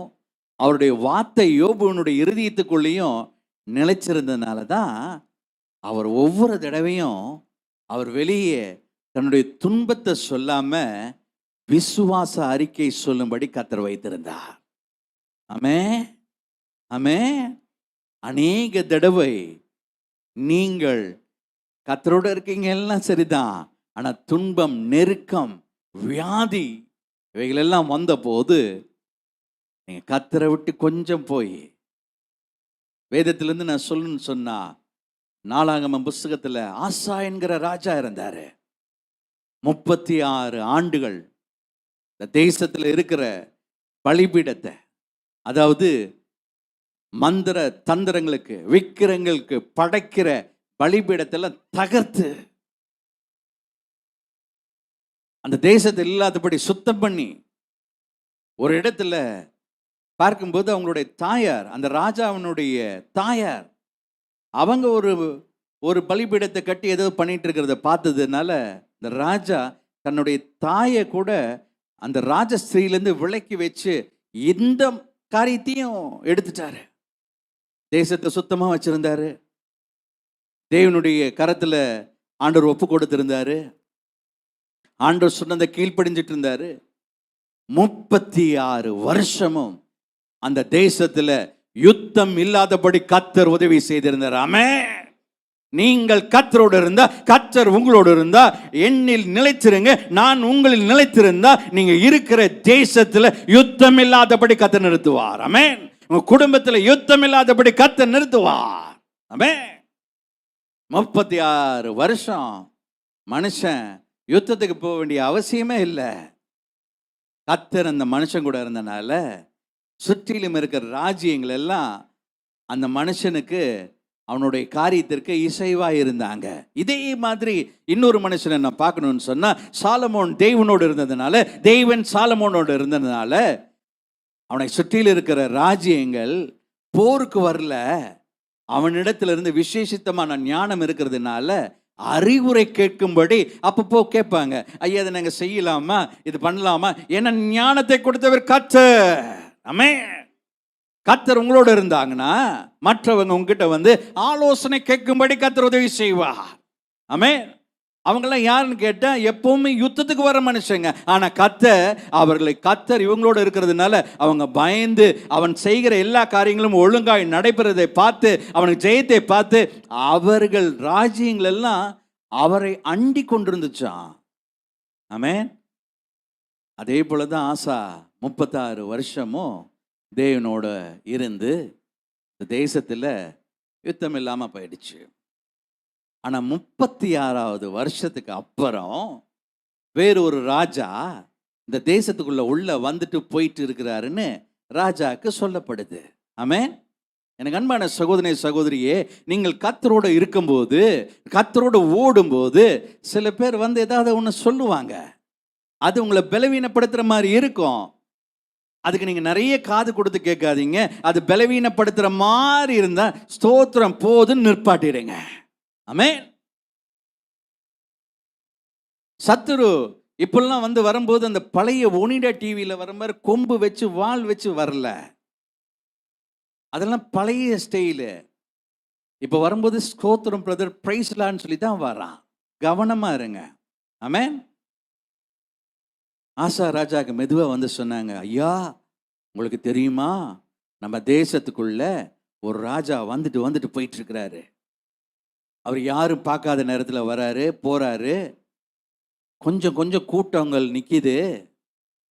அவருடைய வார்த்தை யோபுவனுடைய இருதயத்துக்குள்ளேயும் நிலைச்சிருந்ததுனால தான் அவர் ஒவ்வொரு தடவையும் அவர் வெளியே தன்னுடைய துன்பத்தை சொல்லாம விசுவாச அறிக்கை சொல்லும்படி கர்த்தர் வைத்திருந்தார். ஆமென். ஆமென். அநேக தடவை நீங்கள் கர்த்தரோட இருக்கீங்க, எல்லாம் சரிதான். ஆனா துன்பம், நெருக்கம், வியாதி இவைகளெல்லாம் வந்த போது நீங்க கர்த்தரை விட்டு கொஞ்சம் போய், வேதத்திலிருந்து நான் சொல்லணும்னு சொன்னா, நாளாகமம் புஸ்தகத்துல ஆசா என்கிற ராஜா இருந்தாரு. 36 ஆண்டுகள் இந்த தேசத்துல இருக்கிற பலிபீடத்தை, அதாவது மந்திர தந்திரங்களுக்கு, விக்கிரங்களுக்கு படைக்கிற பலிபீடத்தெல்லாம் தகர்த்து அந்த தேசத்தை இல்லாதபடி சுத்தம் பண்ணி ஒரு இடத்துல பார்க்கும்போது அவங்களுடைய தாயார், அந்த ராஜாவினுடைய தாயார், அவங்க ஒரு பலிபீடத்தை கட்டி ஏதோ பண்ணிட்டு இருக்கிறத பார்த்ததுனால இந்த ராஜா தன்னுடைய தாயை கூட அந்த ராஜஸ்திரீலேருந்து விலக்கி வச்சு இந்த காரியத்தையும் எடுத்துட்டாரு. தேசத்தை சுத்தமா வச்சிருந்தாரு. தேவனுடைய கரத்துல ஆண்டவர் ஒப்பு கொடுத்திருந்தாரு. ஆண்டவர் சொன்னதை கீழ்ப்படிஞ்சிட்டு இருந்தாரு. 36 வருஷமும் அந்த தேசத்துல யுத்தம் இல்லாதபடி கர்த்தர் உதவி செய்திருந்தார். ஆமென். நீங்கள் கர்த்தரோடு இருந்தா, கர்த்தர் உங்களோடு இருந்தா, என்னில் நிலைத்திருங்க, நான் உங்களில் நிலைத்திருந்தா, நீங்க இருக்கிற தேசத்துல யுத்தம் இல்லாதபடி கர்த்தர் நிறுத்துவார். ஆமென். உங்க குடும்பத்துல யுத்தம் இல்லாதபடி கர்த்தர் நிறுத்துவார். ஆமென். 36 வருஷம் மனுஷன் யுத்தத்துக்கு போக வேண்டிய அவசியமே இல்லை. கர்த்தர் அந்த மனுஷன் கூட இருந்தனால சுற்றிலும் இருக்கிற ராஜ்யங்கள் எல்லாம் அந்த மனுஷனுக்கு அவனுடைய காரியத்திற்கு இசைவா இருந்தாங்க. இதே மாதிரி இன்னொரு மனுஷனை நான் பார்க்கணும்னு சொன்னா, சாலமோன் தேவனோடு இருந்ததுனால, தேவன் சாலமோனோடு இருந்ததுனால அவனை சுற்றியில் இருக்கிற ராஜ்யங்கள் போருக்கு வரல. அவனிடத்திலிருந்து விசேஷித்தமான ஞானம் இருக்கிறதுனால அறிவுரை கேட்கும்படி அப்பப்போ கேட்பாங்க. ஐயா, இதை நாங்கள் செய்யலாமா, இது பண்ணலாமா? ஏன்னா ஞானத்தை கொடுத்தவர் கர்த்தர். ஆமென். கர்த்தர் உங்களோட இருந்தாங்கன்னா மற்றவங்க உங்ககிட்ட வந்து ஆலோசனை கேட்கும்படி கர்த்தர் உதவி செய்வார். ஆமென். அவங்கெல்லாம் யாருன்னு கேட்டா எப்பவுமே யுத்தத்துக்கு வர மனுஷங்க. ஆனா கர்த்தர் இவங்களோட இருக்கிறதுனால அவங்க பயந்து அவன் செய்கிற எல்லா காரியங்களும் ஒழுங்காய் நடைபெறதை பார்த்து, அவனுக்கு ஜெயத்தை பார்த்து, அவர்கள் ராஜ்யங்கள் எல்லாம் அவரை அண்டி கொண்டிருந்துச்சான். ஆமென். அதே போலதான் ஆசா 36 வருஷமும் தேவனோட இருந்து இந்த தேசத்துல யுத்தம் இல்லாம போயிடுச்சு. ஆனா 36வது வருஷத்துக்கு அப்புறம் வேறொரு ராஜா இந்த தேசத்துக்குள்ள உள்ள வந்துட்டு போயிட்டு இருக்கிறாருன்னு ராஜாக்கு சொல்லப்படுது. ஆமென். எனக்கு அன்பான சகோதரனே, சகோதரியே, நீங்கள் கர்த்தரோட இருக்கும்போது, கர்த்தரோட ஓடும்போது சில பேர் வந்து ஏதாவது ஒன்று சொல்லுவாங்க. அது உங்களை பலவீனப்படுத்துற மாதிரி இருக்கும். அதுக்கு நீங்க நிறைய காது கொடுத்து கேட்காதீங்க. அது பலவீனப்படுத்துற மாதிரி இருந்தா ஸ்தோத்திரம் போதுன்னு நிற்பாட்டிடுங்க. ஆமென். சத்துரு இப்பெல்லாம் வந்து வரும்போது அந்த பழைய ஒனிடா டிவியில வர மாதிரி கொம்பு வச்சு வால் வச்சு வரல. அதெல்லாம் பழைய ஸ்டைலு. இப்ப வரும்போது ஸ்தோத்திரம் பிரதர், பிரைஸ்லான்னு சொல்லி தான் வரான். கவனமா இருங்க. ஆமென். ஆசா ராஜாக்கு மெதுவா வந்து சொன்னாங்க, ஐயா, உங்களுக்கு தெரியுமா, நம்ம தேசத்துக்குள்ள ஒரு ராஜா வந்துட்டு போயிட்டு இருக்கிறாரு. அவர் யாரும் பார்க்காத நேரத்தில் வராரு, போறாரு. கொஞ்சம் கொஞ்சம் கூட்டங்கள் நிற்கிது,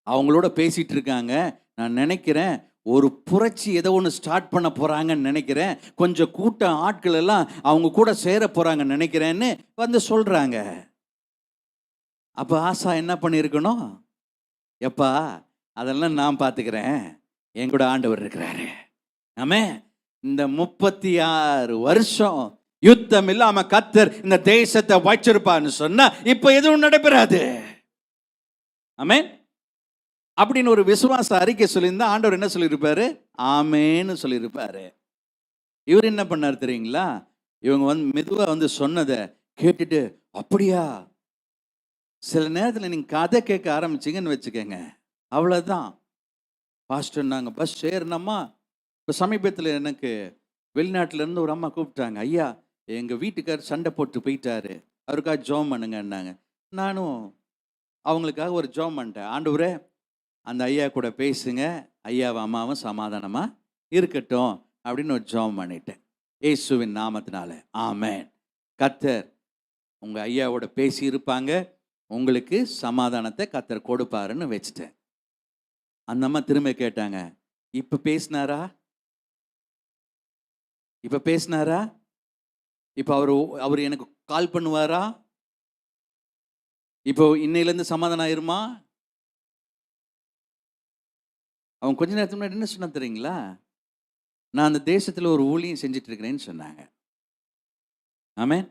அவங்களோட பேசிட்டு இருக்காங்க. நான் நினைக்கிறேன் ஒரு புரட்சி ஏதோ ஒன்று ஸ்டார்ட் பண்ண போறாங்கன்னு நினைக்கிறேன். கொஞ்சம் கூட்டம் ஆட்கள் எல்லாம் அவங்க கூட சேர போறாங்கன்னு நினைக்கிறேன்னு வந்து சொல்றாங்க. அப்போ ஆசா என்ன பண்ணியிருக்கணும்? எப்பா, அதெல்லாம் நான் பார்த்துக்கிறேன், என் கூட ஆண்டவர் இருக்கிறாரு. ஆமென். இந்த 36 வருஷம் யுத்தம் இல்லாம கர்த்தர் இந்த தேசத்தை வச்சிருப்பான்னு சொன்னா இப்ப எதுவும் நடைபெறாது. ஆமென். அப்படின்னு ஒரு விசுவாச அறிக்கை சொல்லியிருந்தா ஆண்டவர் என்ன சொல்லியிருப்பாரு? ஆமேன்னு சொல்லியிருப்பாரு. இவர் என்ன பண்ணார் தெரியுங்களா? இவங்க வந்து மெதுவா வந்து சொன்னதை கேட்டுட்டு, அப்படியா, சில நேரத்தில் நீங்கள் கதை கேட்க ஆரம்பிச்சிங்கன்னு வச்சுக்கோங்க, அவ்வளோதான். பாஸ்டர், நாங்கள் பஸ் ஏறினோமா, இப்போ சமீபத்தில் எனக்கு வெளிநாட்டிலேருந்து ஒரு அம்மா கூப்பிட்டாங்க. ஐயா, எங்கள் வீட்டுக்கார் சண்டை போட்டு போயிட்டாரு, அவருக்காக ஜோம் பண்ணுங்கன்னாங்க. நானும் அவங்களுக்காக ஒரு ஜோம் பண்ணிட்டேன். ஆண்டவரே, அந்த ஐயா கூட பேசுங்க, ஐயாவும் அம்மாவும் சமாதானமாக இருக்கட்டும் அப்படின்னு ஒரு ஜோம் பண்ணிட்டேன். இயேசுவின் நாமத்தினால ஆமென். கர்த்தர் உங்கள் ஐயாவோட பேசி இருப்பாங்க, உங்களுக்கு சமாதானத்தை கர்த்தர் கொடுப்பாருன்னு வச்சுட்டேன். அந்த அம்மா திரும்ப கேட்டாங்க, இப்போ பேசினாரா? இப்போ பேசினாரா? இப்போ அவர் எனக்கு கால் பண்ணுவாரா? இப்போ இன்னையிலேருந்து சமாதானம் ஆயிருமா? அவன் கொஞ்ச நேரத்துக்கு முன்னாடி என்ன சொன்னா தெரியுங்களா? நான் அந்த தேசத்தில் ஒரு ஊழியம் செஞ்சுட்டு இருக்கிறேன்னு சொன்னாங்க. ஆமென்.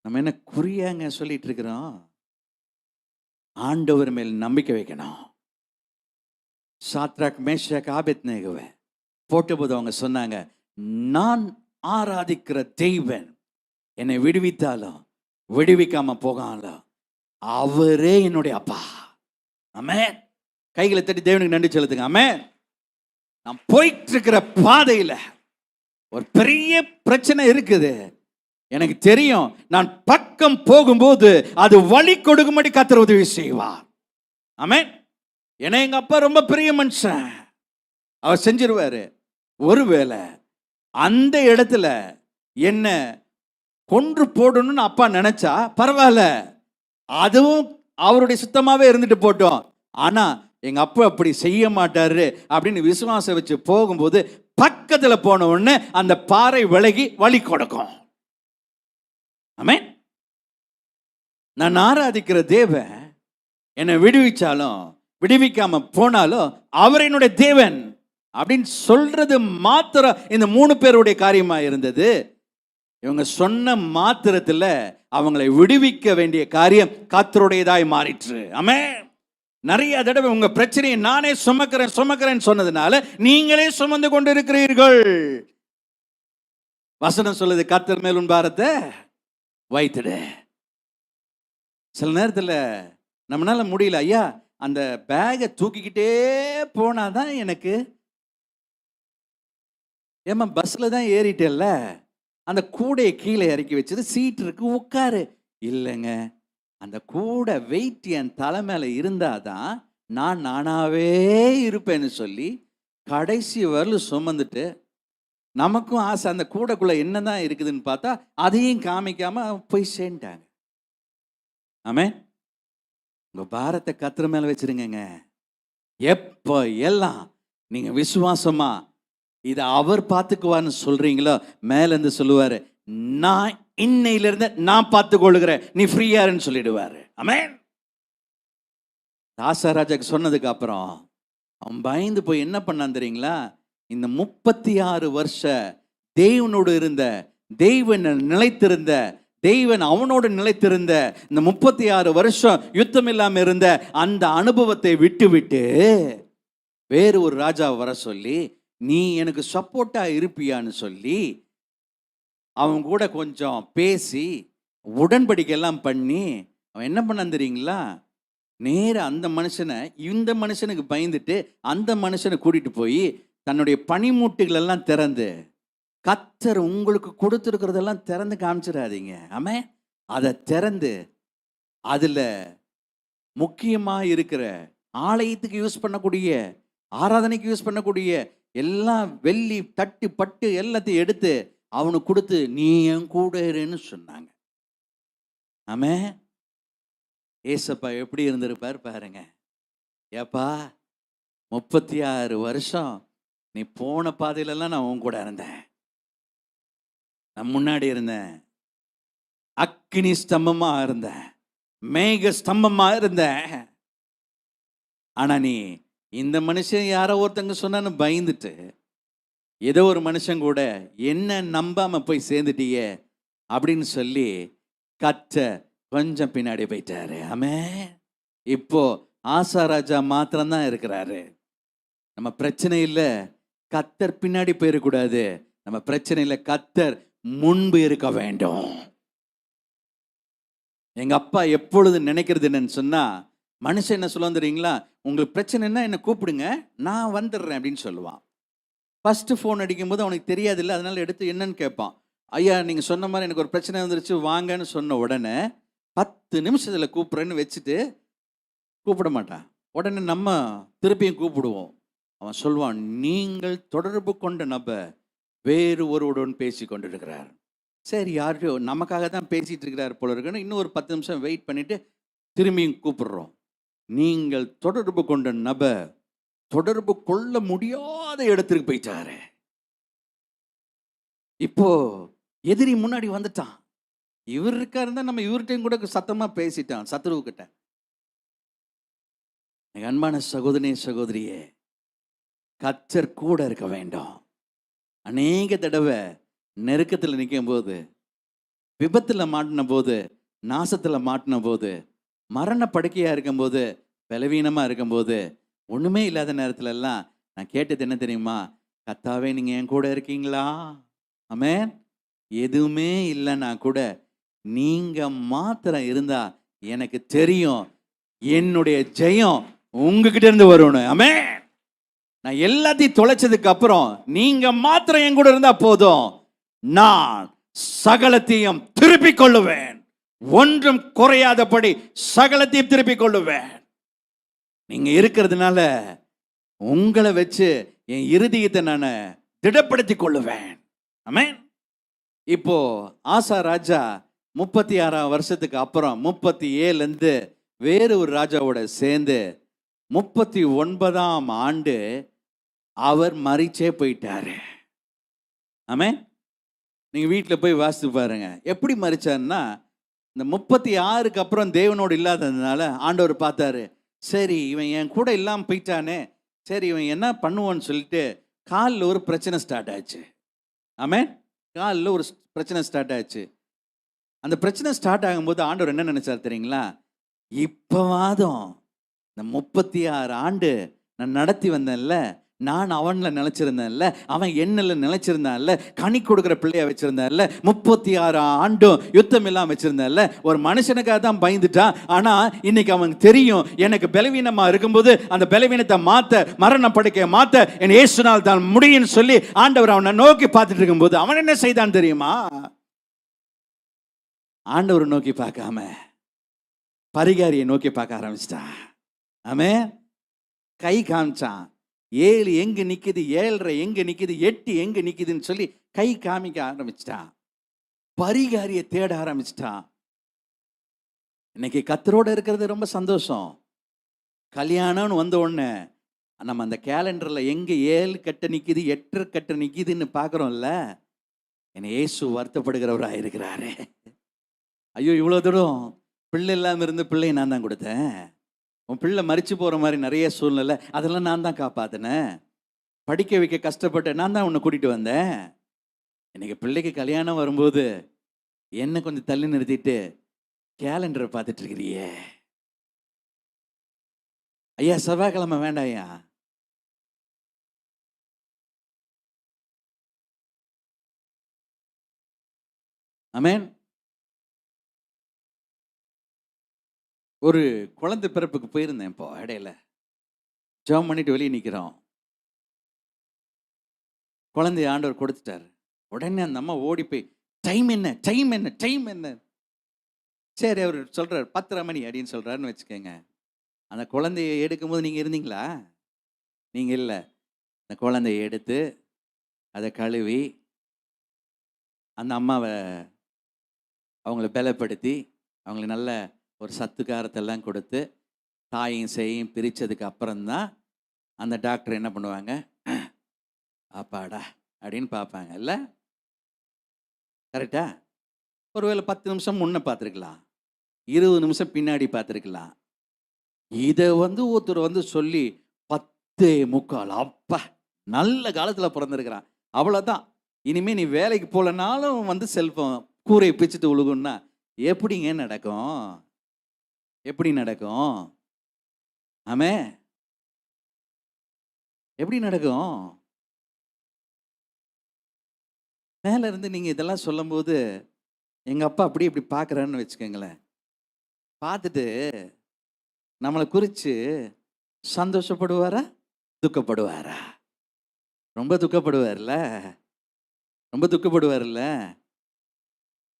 நம்ம என்ன குறியாங்க சொல்லிட்டு இருக்கிறோம்? ஆண்டவர் மேல் நம்பிக்கை வைக்கணும். சாத்ராக், மேஷாக், ஆபேத்நேகோவை போட்டபோது அவங்க சொன்னாங்க, நான் ஆராதிக்கிற தெய்வன் என்னை விடுவித்தாலும் விடுவிக்காம போகாலும் அவரே என்னுடைய அப்பா. ஆமென். கைகளை தட்டி தேவனுக்கு நன்றி செலுத்துங்க. ஆமென். நான் போயிட்டு இருக்கிற பாதையில் ஒரு பெரிய பிரச்சனை இருக்குது. எனக்கு தெரியும், நான் பக்கம் போகும்போது அது வழி கொடுக்கும்படி கர்த்தர் உதவி செய்வார். ஆமென். ஏன்னா எங்க அப்பா ரொம்ப பெரிய மனுஷன், அவர் செஞ்சிருவாரு. ஒருவேளை அந்த இடத்துல என்ன கொன்று போடணும்னு அப்பா நினைச்சா பரவாயில்ல, அதுவும் அவருடைய சுத்தமாவே இருந்துட்டு போட்டோம். ஆனா எங்க அப்பா அப்படி செய்ய மாட்டாரு அப்படின்னு விசுவாசம் வச்சு போகும்போது பக்கத்துல போன உடனே அந்த பாறை விலகி வழி கொடுக்கும். ஆமென். நான் ஆராதிக்கிற தேவன் என்னை விடுவிச்சாலும் விடுவிக்காம போனாலும் அவர் என்னுடைய தேவன் அப்படின்னு சொல்றது மாத்திரம் இந்த 3 பேருடைய காரியமா இருந்தது. இவங்க சொன்ன மாத்திரத்தில் அவங்களை விடுவிக்க வேண்டிய காரியம் கர்த்தருடையதாய் மாறிற்று. ஆமென். நிறைய தடவை உங்க பிரச்சனையை நானே சுமக்கிறேன் சொன்னதுனால நீங்களே சுமந்து கொண்டு இருக்கிறீர்கள். வசனம் சொல்லுது, கர்த்தர் மேல் உன் பாரத்தை வைத்துடு. சில நேரத்தில் நம்மளால முடியல, ஐயா அந்த பேகை தூக்கிக்கிட்டே போனாதான் எனக்கு. ஏமா பஸ்ல தான் ஏறிட்டேல்ல, அந்த கூடையை கீழே இறக்கி வச்சது சீட் இருக்கு உட்காரு. இல்லைங்க, அந்த கூடை வெயிட் என் தலை மேல இருந்தாதான் நான் நானாவே இருப்பேன்னு சொல்லி கடைசி வரலும் சுமந்துட்டு, நமக்கும் ஆசை அந்த கூடைக்குள்ள என்னதான் இருக்குதுன்னு பார்த்தா அதையும் காமிக்காம போய் சேர்ந்துட்டாங்க. ஆமென். உங்க பாரத்தை கர்த்தர் மேல வச்சிருங்க. எப்போ எல்லாம் நீங்க விசுவாசமா இதை அவர் பார்த்துக்குவான்னு சொல்றீங்களோ, மேல இருந்து சொல்லுவாரு, நான் இன்னையில இருந்து நான் பார்த்து கொள்ளுகிறேன், நீ ஃப்ரீயாருன்னு சொல்லிடுவாரு. ஆமென். ராஜாக்கு சொன்னதுக்கு அப்புறம் அவன் பயந்து போய் என்ன பண்ணான் தெரியுங்களா? இந்த 36 வருஷ தேவனோடு இருந்த, தேவன் நிலைத்திருந்த, தேவன் அவனோடு நிலைத்திருந்த இந்த 36 வருஷம் யுத்தம் இல்லாம இருந்த அந்த அனுபவத்தை விட்டு விட்டு வேறு ஒரு ராஜா வர சொல்லி, நீ எனக்கு சப்போர்ட்டா இருப்பியான்னு சொல்லி அவன் கூட கொஞ்சம் பேசி உடன்படிக்கை எல்லாம் பண்ணி அவன் என்ன பண்ணான் தெரியுங்களா? நேர அந்த மனுஷனை, இந்த மனுஷனுக்கு பயந்துட்டு அந்த மனுஷனை கூட்டிட்டு போய் தன்னுடைய பனிமூட்டுகள் எல்லாம் திறந்து, கர்த்தர் உங்களுக்கு கொடுத்துருக்கிறதெல்லாம் திறந்து காமிச்சிடாதீங்க. ஆமென். அதை திறந்து அதுல முக்கியமா இருக்கிற ஆலயத்துக்கு யூஸ் பண்ணக்கூடிய, ஆராதனைக்கு யூஸ் பண்ணக்கூடிய எல்லாம் வெள்ளி தட்டு பட்டு எல்லாத்தையும் எடுத்து அவனுக்கு கொடுத்து, நீ என் கூட இருன்னு சொன்னாங்க. ஆமென். ஏசப்பா எப்படி இருந்திருப்பார் பாருங்க. ஏப்பா 36 வருஷம் நீ போன பாதையிலெல்லாம் நான் உன் கூட இருந்தேன், நான் முன்னாடி இருந்தேன், அக்கினி ஸ்தம்பமா இருந்தேன், மேக ஸ்தம்பமா இருந்தேன். ஆனா நீ இந்த மனுஷன் யாரோ ஒருத்தங்க சொன்னான்னு பயந்துட்டு ஏதோ ஒரு மனுஷன் கூட என்ன நம்பாம போய் சேர்ந்துட்டியே அப்படின்னு சொல்லி கர்த்தர் கொஞ்சம் பின்னாடி போயிட்டாரு. ஆமென். இப்போ ஆசா ராஜா மாத்திரம்தான் இருக்கிறாரு. நம்ம பிரச்சனையில கர்த்தர் பின்னாடி போயிடக்கூடாது, நம்ம பிரச்சனையில கர்த்தர் முன்பு இருக்க வேண்டும். எங்க அப்பா எப்பொழுது நினைக்கிறது என்னன்னு சொன்னா, மனுஷன் என்ன சொல்லுவான் தெரியுங்களா? உங்களுக்கு பிரச்சனைன்னா என்ன கூப்பிடுங்க, நான் வந்துடுறேன் அப்படின்னு சொல்லுவான். ஃபர்ஸ்ட் ஃபோன் அடிக்கும்போது அவனுக்கு தெரியாது இல்லை, அதனால எடுத்து என்னன்னு கேட்பான். ஐயா நீங்க சொன்ன மாதிரி எனக்கு ஒரு பிரச்சனை வந்துருச்சு வாங்கன்னு சொன்ன உடனே 10 நிமிஷத்துல கூப்பிடுறேன்னு வச்சுட்டு கூப்பிட மாட்டான். உடனே நம்ம திருப்பியும் கூப்பிடுவோம். அவன் சொல்வான், நீங்கள் தொடர்பு கொண்ட நபர் வேறு ஒருவருடன் பேசி கொண்டிருக்கிறார். சரி, யார்கிட்டயோ நமக்காக தான் பேசிட்டு இருக்கிறார் போல இருக்குன்னு இன்னும் ஒரு 10 நிமிஷம் வெயிட் பண்ணிட்டு திரும்பியும் கூப்பிடுறோம். நீங்கள் தொடர்பு கொண்ட நபர் தொடர்பு கொள்ள முடியாத இடத்துக்கு போயிட்டாரு. இப்போ எதிரி முன்னாடி வந்துட்டான். இவர் இருக்காருந்தா நம்ம இவர்கிட்டையும் கூட சத்தமா பேசிட்டான் சத்ருவு கிட்ட. அன்பான சகோதரனே சகோதரியே, கர்த்தர் கூட இருக்க வேண்டும். அநேக தடவை நெருக்கத்தில் நிற்கும் போது, விபத்தில் மாட்டின போது, நாசத்தில் மாட்டின போது, மரண படுக்கையாக இருக்கும்போது, பலவீனமாக இருக்கும்போது, ஒன்றுமே இல்லாத நேரத்துல எல்லாம் நான் கேட்டது என்ன தெரியுமா? கர்த்தாவே நீங்கள் என் கூட இருக்கீங்களா? ஆமென். எதுவுமே இல்லைன்னா கூட நீங்கள் மாத்திரம் இருந்தா எனக்கு தெரியும் என்னுடைய ஜெயம் உங்ககிட்ட இருந்து வரணும். ஆமென். நான் எல்லாத்தையும் தொலைச்சதுக்கு அப்புறம் நீங்க மாத்திரம் என் கூட இருந்தா போதும், நான் சகலத்தையும் திருப்பிக் கொள்ளுவேன். ஒன்றும் குறையாதபடி சகலத்தையும் திருப்பிக் கொள்ளுவேன். நீங்க இருக்கிறதுனால உங்களை வச்சு என் இருதயத்தை நான் திடப்படுத்திக் கொள்ளுவேன். ஆமென். இப்போ ஆசா ராஜா 36ஆம் வருஷத்துக்கு அப்புறம் 37 வேறு ஒரு ராஜாவோட சேர்ந்து 39ஆம் ஆண்டு அவர் மரிச்சே போயிட்டாரு. ஆமென். நீங்க வீட்டில் போய் வாசித்து பாருங்க எப்படி மரிச்சாருன்னா, இந்த 36க்கு அப்புறம் தேவனோடு இல்லாததுனால ஆண்டவர் பார்த்தாரு, சரி இவன் என் கூட இல்லாமல் போயிட்டானே, சரி இவன் என்ன பண்ணுவான்னு சொல்லிட்டு காலில் ஒரு பிரச்சனை ஸ்டார்ட் ஆச்சு. ஆமென். காலில் ஒரு பிரச்சனை ஸ்டார்ட் ஆச்சு. அந்த பிரச்சனை ஸ்டார்ட் ஆகும்போது ஆண்டவர் என்ன நினைச்சார் தெரியுங்களா? இப்போவாதும் இந்த 36 ஆண்டு நான் நடத்தி வந்தேன்ல, நான் அவனில் நிலைச்சிருந்தேன்ல, அவன் என்னில் நிலைச்சிருந்தான்ல, கனி கொடுக்குற பிள்ளையா வச்சிருந்தான்ல, 36 ஆண்டும் யுத்தம் இல்லாமல் வச்சிருந்தான்ல, ஒரு மனுஷனுக்காக தான் பயந்துட்டான். ஆனால் இன்னைக்கு அவனுக்கு தெரியும் எனக்கு பலவீனமாக இருக்கும்போது அந்த பலவீனத்தை மாற்ற, மரண படுக்கையை மாற்ற என் இயேசுனால் தான் முடியும்னு சொல்லி ஆண்டவர் அவனை நோக்கி பார்த்துட்டு இருக்கும்போது அவன் என்ன செய்தான் தெரியுமா? ஆண்டவர் நோக்கி பார்க்காம பரிகாரியை நோக்கி பார்க்க ஆரம்பிச்சிட்டான். ஆமென். கை காமிச்சான். 7 எங்க நிக்குது, 7.5 எங்க நிக்குது, 8 எங்க நிக்குதுன்னு சொல்லி கை காமிக்க ஆரம்பிச்சிட்டான். பரிகாரியை தேட ஆரம்பிச்சிட்டான். இன்னைக்கு கர்த்தரோட இருக்கிறது ரொம்ப சந்தோஷம். கல்யாணம்னு வந்த உடனே நம்ம அந்த கேலண்டர்ல எங்க 7 கட்டை நிக்குது, 8 கட்டை நிக்குதுன்னு பார்க்குறோம்ல. என்னை இயேசு வருத்தப்படுகிறவராக இருக்கிறாரு. ஐயோ இவ்வளோ தூரம் பிள்ளை இல்லாமல் இருந்து பிள்ளையை நான் தான் கொடுத்தேன். உன் பிள்ளை மரிச்சு போகிற மாதிரி நிறைய சூழ்நிலை, அதெல்லாம் நான் தான் காப்பாற்றினேன். படிக்க வைக்க கஷ்டப்பட்டு நான் தான் உன்னை கூட்டிகிட்டு வந்தேன். இன்னைக்கு பிள்ளைக்கு கல்யாணம் வரும்போது என்ன கொஞ்சம் தள்ளி நிறுத்திட்டு கேலண்டரை பார்த்துட்டு இருக்கிறியே. ஐயா செவ்வாய்க்கிழமை வேண்டாம் ஐயா. ஆமென். ஒரு குழந்தை பிறப்புக்கு போயிருந்தேன் இப்போ இடையில. ஜெபம் பண்ணிட்டு வெளியே நிற்கிறோம். குழந்தைய ஆண்டவர் கொடுத்துட்டார். உடனே அந்த அம்மா ஓடி போய் டைம் என்ன டைம் என்ன டைம் என்ன, சரி அவர் சொல்றாரு 10:30 மணி அப்படின்னு சொல்றாருன்னு வச்சுக்கோங்க. அந்த குழந்தைய எடுக்கும்போது நீங்க இருந்தீங்களா? நீங்க இல்லை. அந்த குழந்தைய எடுத்து அதை கழுவி அந்த அம்மாவை அவங்கள பலப்படுத்தி அவங்களுக்கு நல்ல ஒரு சத்துக்காரத்தெல்லாம் கொடுத்து தாயும் செய்யும் பிரித்ததுக்கு அப்புறம்தான் அந்த டாக்டர் என்ன பண்ணுவாங்க, அப்பாடா அப்படின்னு பார்ப்பாங்க. இல்லை கரெக்டா? ஒருவேளை 10 நிமிஷம் முன்ன பார்த்துருக்கலாம், 20 நிமிஷம் பின்னாடி பார்த்துருக்கலாம். இதை ஒருத்தர் சொல்லி 10:45 அப்பா நல்ல காலத்தில் பிறந்திருக்கிறான், அவ்வளோதான், இனிமேல் நீ வேலைக்கு போகலனாலும் செல்ஃபோன் கூரையை பிச்சுட்டு உழுகுன்னா எப்படிங்க நடக்கும்? எப்படி நடக்கும்? ஆமே எப்படி நடக்கும்? மேல இருந்து நீங்க இதெல்லாம் சொல்லும்போது எங்க அப்பா அப்படி இப்படி பார்க்குறான்னு வச்சுக்கோங்களேன். பார்த்துட்டு நம்மளை குறித்து சந்தோஷப்படுவாரா துக்கப்படுவாரா? ரொம்ப துக்கப்படுவார்ல, ரொம்ப துக்கப்படுவார்ல.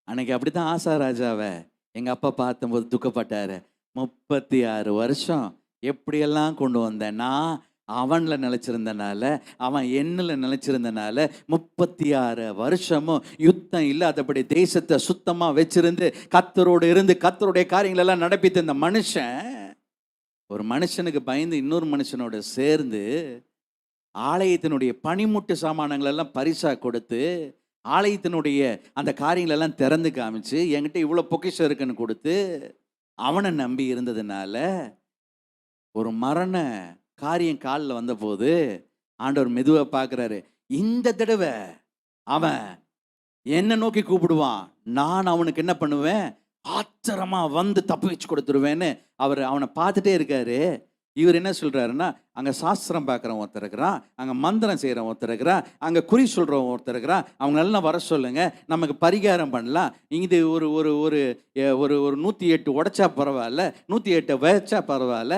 அன்னைக்கு அப்படித்தான் ஆசா ராஜாவை எங்க அப்பா பார்த்தபோது துக்கப்பட்டாரு. 36 வருஷம் எப்படியெல்லாம் கொண்டு வந்தேன், நான் அவனில் நிலைச்சிருந்தனால, அவன் எண்ணில் நிலைச்சிருந்தனால 36 வருஷமும் யுத்தம் இல்லாதபடி தேசத்தை சுத்தமாக வச்சிருந்து கர்த்தரோடு இருந்து கர்த்தருடைய காரியங்களெல்லாம் நடப்பித்த இந்த மனுஷன் ஒரு மனுஷனுக்கு பயந்து இன்னொரு மனுஷனோட சேர்ந்து ஆலயத்தினுடைய பனிமுட்டு சாமானங்களெல்லாம் பரிசாக கொடுத்து ஆலயத்தினுடைய அந்த காரியங்களெல்லாம் திறந்து காமிச்சு என்கிட்ட இவ்வளோ பொக்கிஷம் இருக்குன்னு கொடுத்து அவனை நம்பி இருந்ததுனால ஒரு மரண காரியம் காலில் வந்தபோது ஆண்டவர் மெதுவாக பார்க்குறாரு. இந்த தடவை அவன் என்ன நோக்கி கூப்பிடுவான், நான் அவனுக்கு என்ன பண்ணுவேன், ஆத்திரமா வந்து தப்பு வச்சு கொடுத்துருவேன்னு அவர் அவனை பார்த்துட்டே இருக்காரு. இவர் என்ன சொல்றாருன்னா, அங்க சாஸ்திரம் பார்க்குறவன் ஒருத்தர் இருக்கிறான், அங்க மந்திரம் செய்கிறவன் ஒருத்தர் இருக்கிறான், அங்க குறி சொல்றவன் ஒருத்தர் இருக்கிறான், அவங்க எல்லாம் வர சொல்லுங்க, நமக்கு பரிகாரம் பண்ணலாம். இது ஒரு ஒரு ஒரு ஒரு ஒரு 108 உடைச்சா பரவாயில்ல, 108 வச்சா பரவாயில்ல.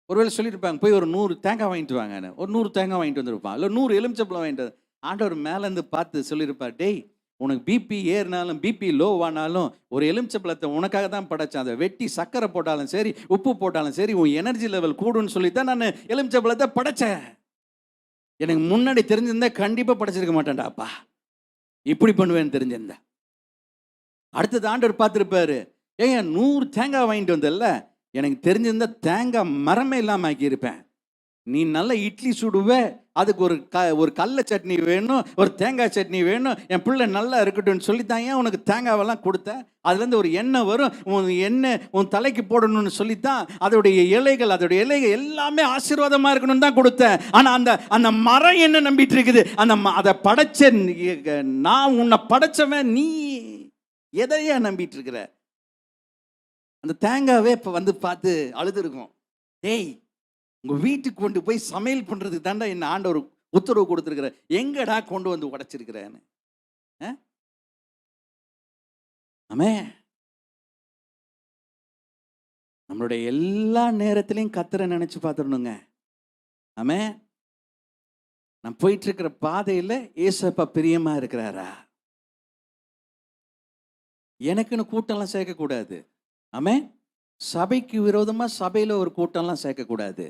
ஒருவேளை சொல்லியிருப்பாங்க, போய் ஒரு 100 தேங்காய் வாங்கிட்டு வாங்கன்னு. ஒரு 100 தேங்காய் வாங்கிட்டு வந்திருப்பான், இல்லை 100 எலுமிச்சம்பழம் வாங்கிட்டு. ஆண்டவர் மேலேருந்து பார்த்து சொல்லியிருப்பார், டேய் உனக்கு பிபி ஏறினாலும் பிபி லோவானாலும் ஒரு எலுமிச்சம்பழத்தை உனக்காக தான் படைச்சேன். அதை வெட்டி சர்க்கரை போட்டாலும் சரி, உப்பு போட்டாலும் சரி, உன் எனர்ஜி லெவல் கூடுன்னு சொல்லித்தான் நான் எலுமிச்சம்பழத்தை படைச்சேன். எனக்கு முன்னாடி தெரிஞ்சிருந்தா கண்டிப்பாக படைச்சிருக்க மாட்டேன்டாப்பா, இப்படி பண்ணுவேன்னு தெரிஞ்சிருந்தேன். அடுத்தது ஆண்டவர் பார்த்துருப்பாரு, ஏன் 100 தேங்காய் வாங்கிட்டு வந்தல்ல, எனக்கு தெரிஞ்சிருந்தா தேங்காய் மரமே இல்லாமல் ஆக்கியிருப்பேன். நீ நல்ல இட்லி சுடுவே, அதுக்கு ஒரு கடல சட்னி வேணும், ஒரு தேங்காய் சட்னி வேணும், என் பிள்ளை நல்லா இருக்கட்டும்னு சொல்லித்தான் ஏன் உனக்கு தேங்காவெல்லாம் கொடுத்தேன். அதுலேருந்து ஒரு எண்ணெய் வரும், உன் எண்ணெய் உன் தலைக்கு போடணும்னு சொல்லித்தான் அதோடைய இலைகள் எல்லாமே ஆசீர்வாதமாக இருக்கணும்னு தான் கொடுத்தேன். ஆனால் அந்த மரம் என்ன நம்பிட்டு இருக்குது, அதை படைச்ச நான் உன்னை படைச்சவன், நீ எதையா நம்பிட்டு இருக்கிற. அந்த தேங்காவே இப்போ வந்து பார்த்து அழுது இருக்கும், டேய் உங்கள் வீட்டுக்கு கொண்டு போய் சமையல் பண்ணுறதுக்கு தாண்டா என்ன ஆண்டவர் உத்தரவு கொடுத்துருக்குற, எங்கடா கொண்டு வந்து உடைச்சிருக்கிறேன்னு. ஆமே, நம்மளுடைய எல்லா நேரத்திலையும் கர்த்தரை நினைச்சு பார்த்துடணுங்க. ஆமே, நான் போயிட்டு இருக்கிற பாதையில் ஏசப்பா பிரியமா இருக்கிறாரா, எனக்குன்னு கூட்டம்லாம் சேர்க்கக்கூடாது. ஆமே, சபைக்கு விரோதமாக சபையில் ஒரு கூட்டம்லாம் சேர்க்கக்கூடாது.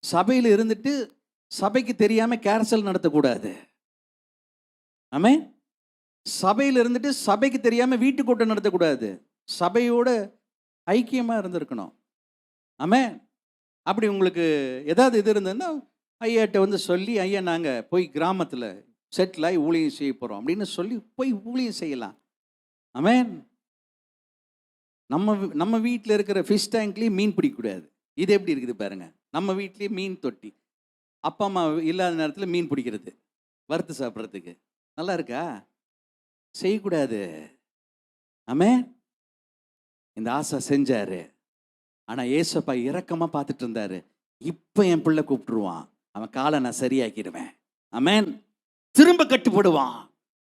சபையில் இருந்துட்டு சபைக்கு தெரியாம கேர்சல் நடத்தக்கூடாது. ஆமே, சபையில் இருந்துட்டு சபைக்கு தெரியாம வீட்டு கூட்டம் நடத்தக்கூடாது. சபையோட ஐக்கியமா இருந்திருக்கணும். ஆமே, அப்படி உங்களுக்கு ஏதாவது இது இருந்ததுன்னா ஐயாட்ட வந்து சொல்லி, ஐயா நாங்கள் போய் கிராமத்தில் செட்டில் ஆகி ஊழியம் செய்ய போகிறோம் அப்படின்னு சொல்லி போய் ஊழியம் செய்யலாம். ஆமே, நம்ம வீட்டில் இருக்கிற ஃபிஷ் டேங்க்லேயும் மீன் பிடிக்கக்கூடாது. இது எப்படி இருக்குது பாருங்க, நம்ம வீட்லேயே மீன் தொட்டி, அப்பா அம்மா இல்லாத நேரத்தில் மீன் பிடிக்கிறது, வறுத்து சாப்பிட்றதுக்கு நல்லா இருக்கா? செய்யக்கூடாது. ஆமே, இந்த ஆசை செஞ்சாரு, ஆனால் ஏசப்பா இரக்கமாக பார்த்துட்டு இருந்தாரு. இப்போ என் பிள்ளை கூப்பிட்டுருவான், அவன் காலை நான் சரியாக்கிடுவேன். ஆமேன், திரும்ப கட்டுப்படுவான்,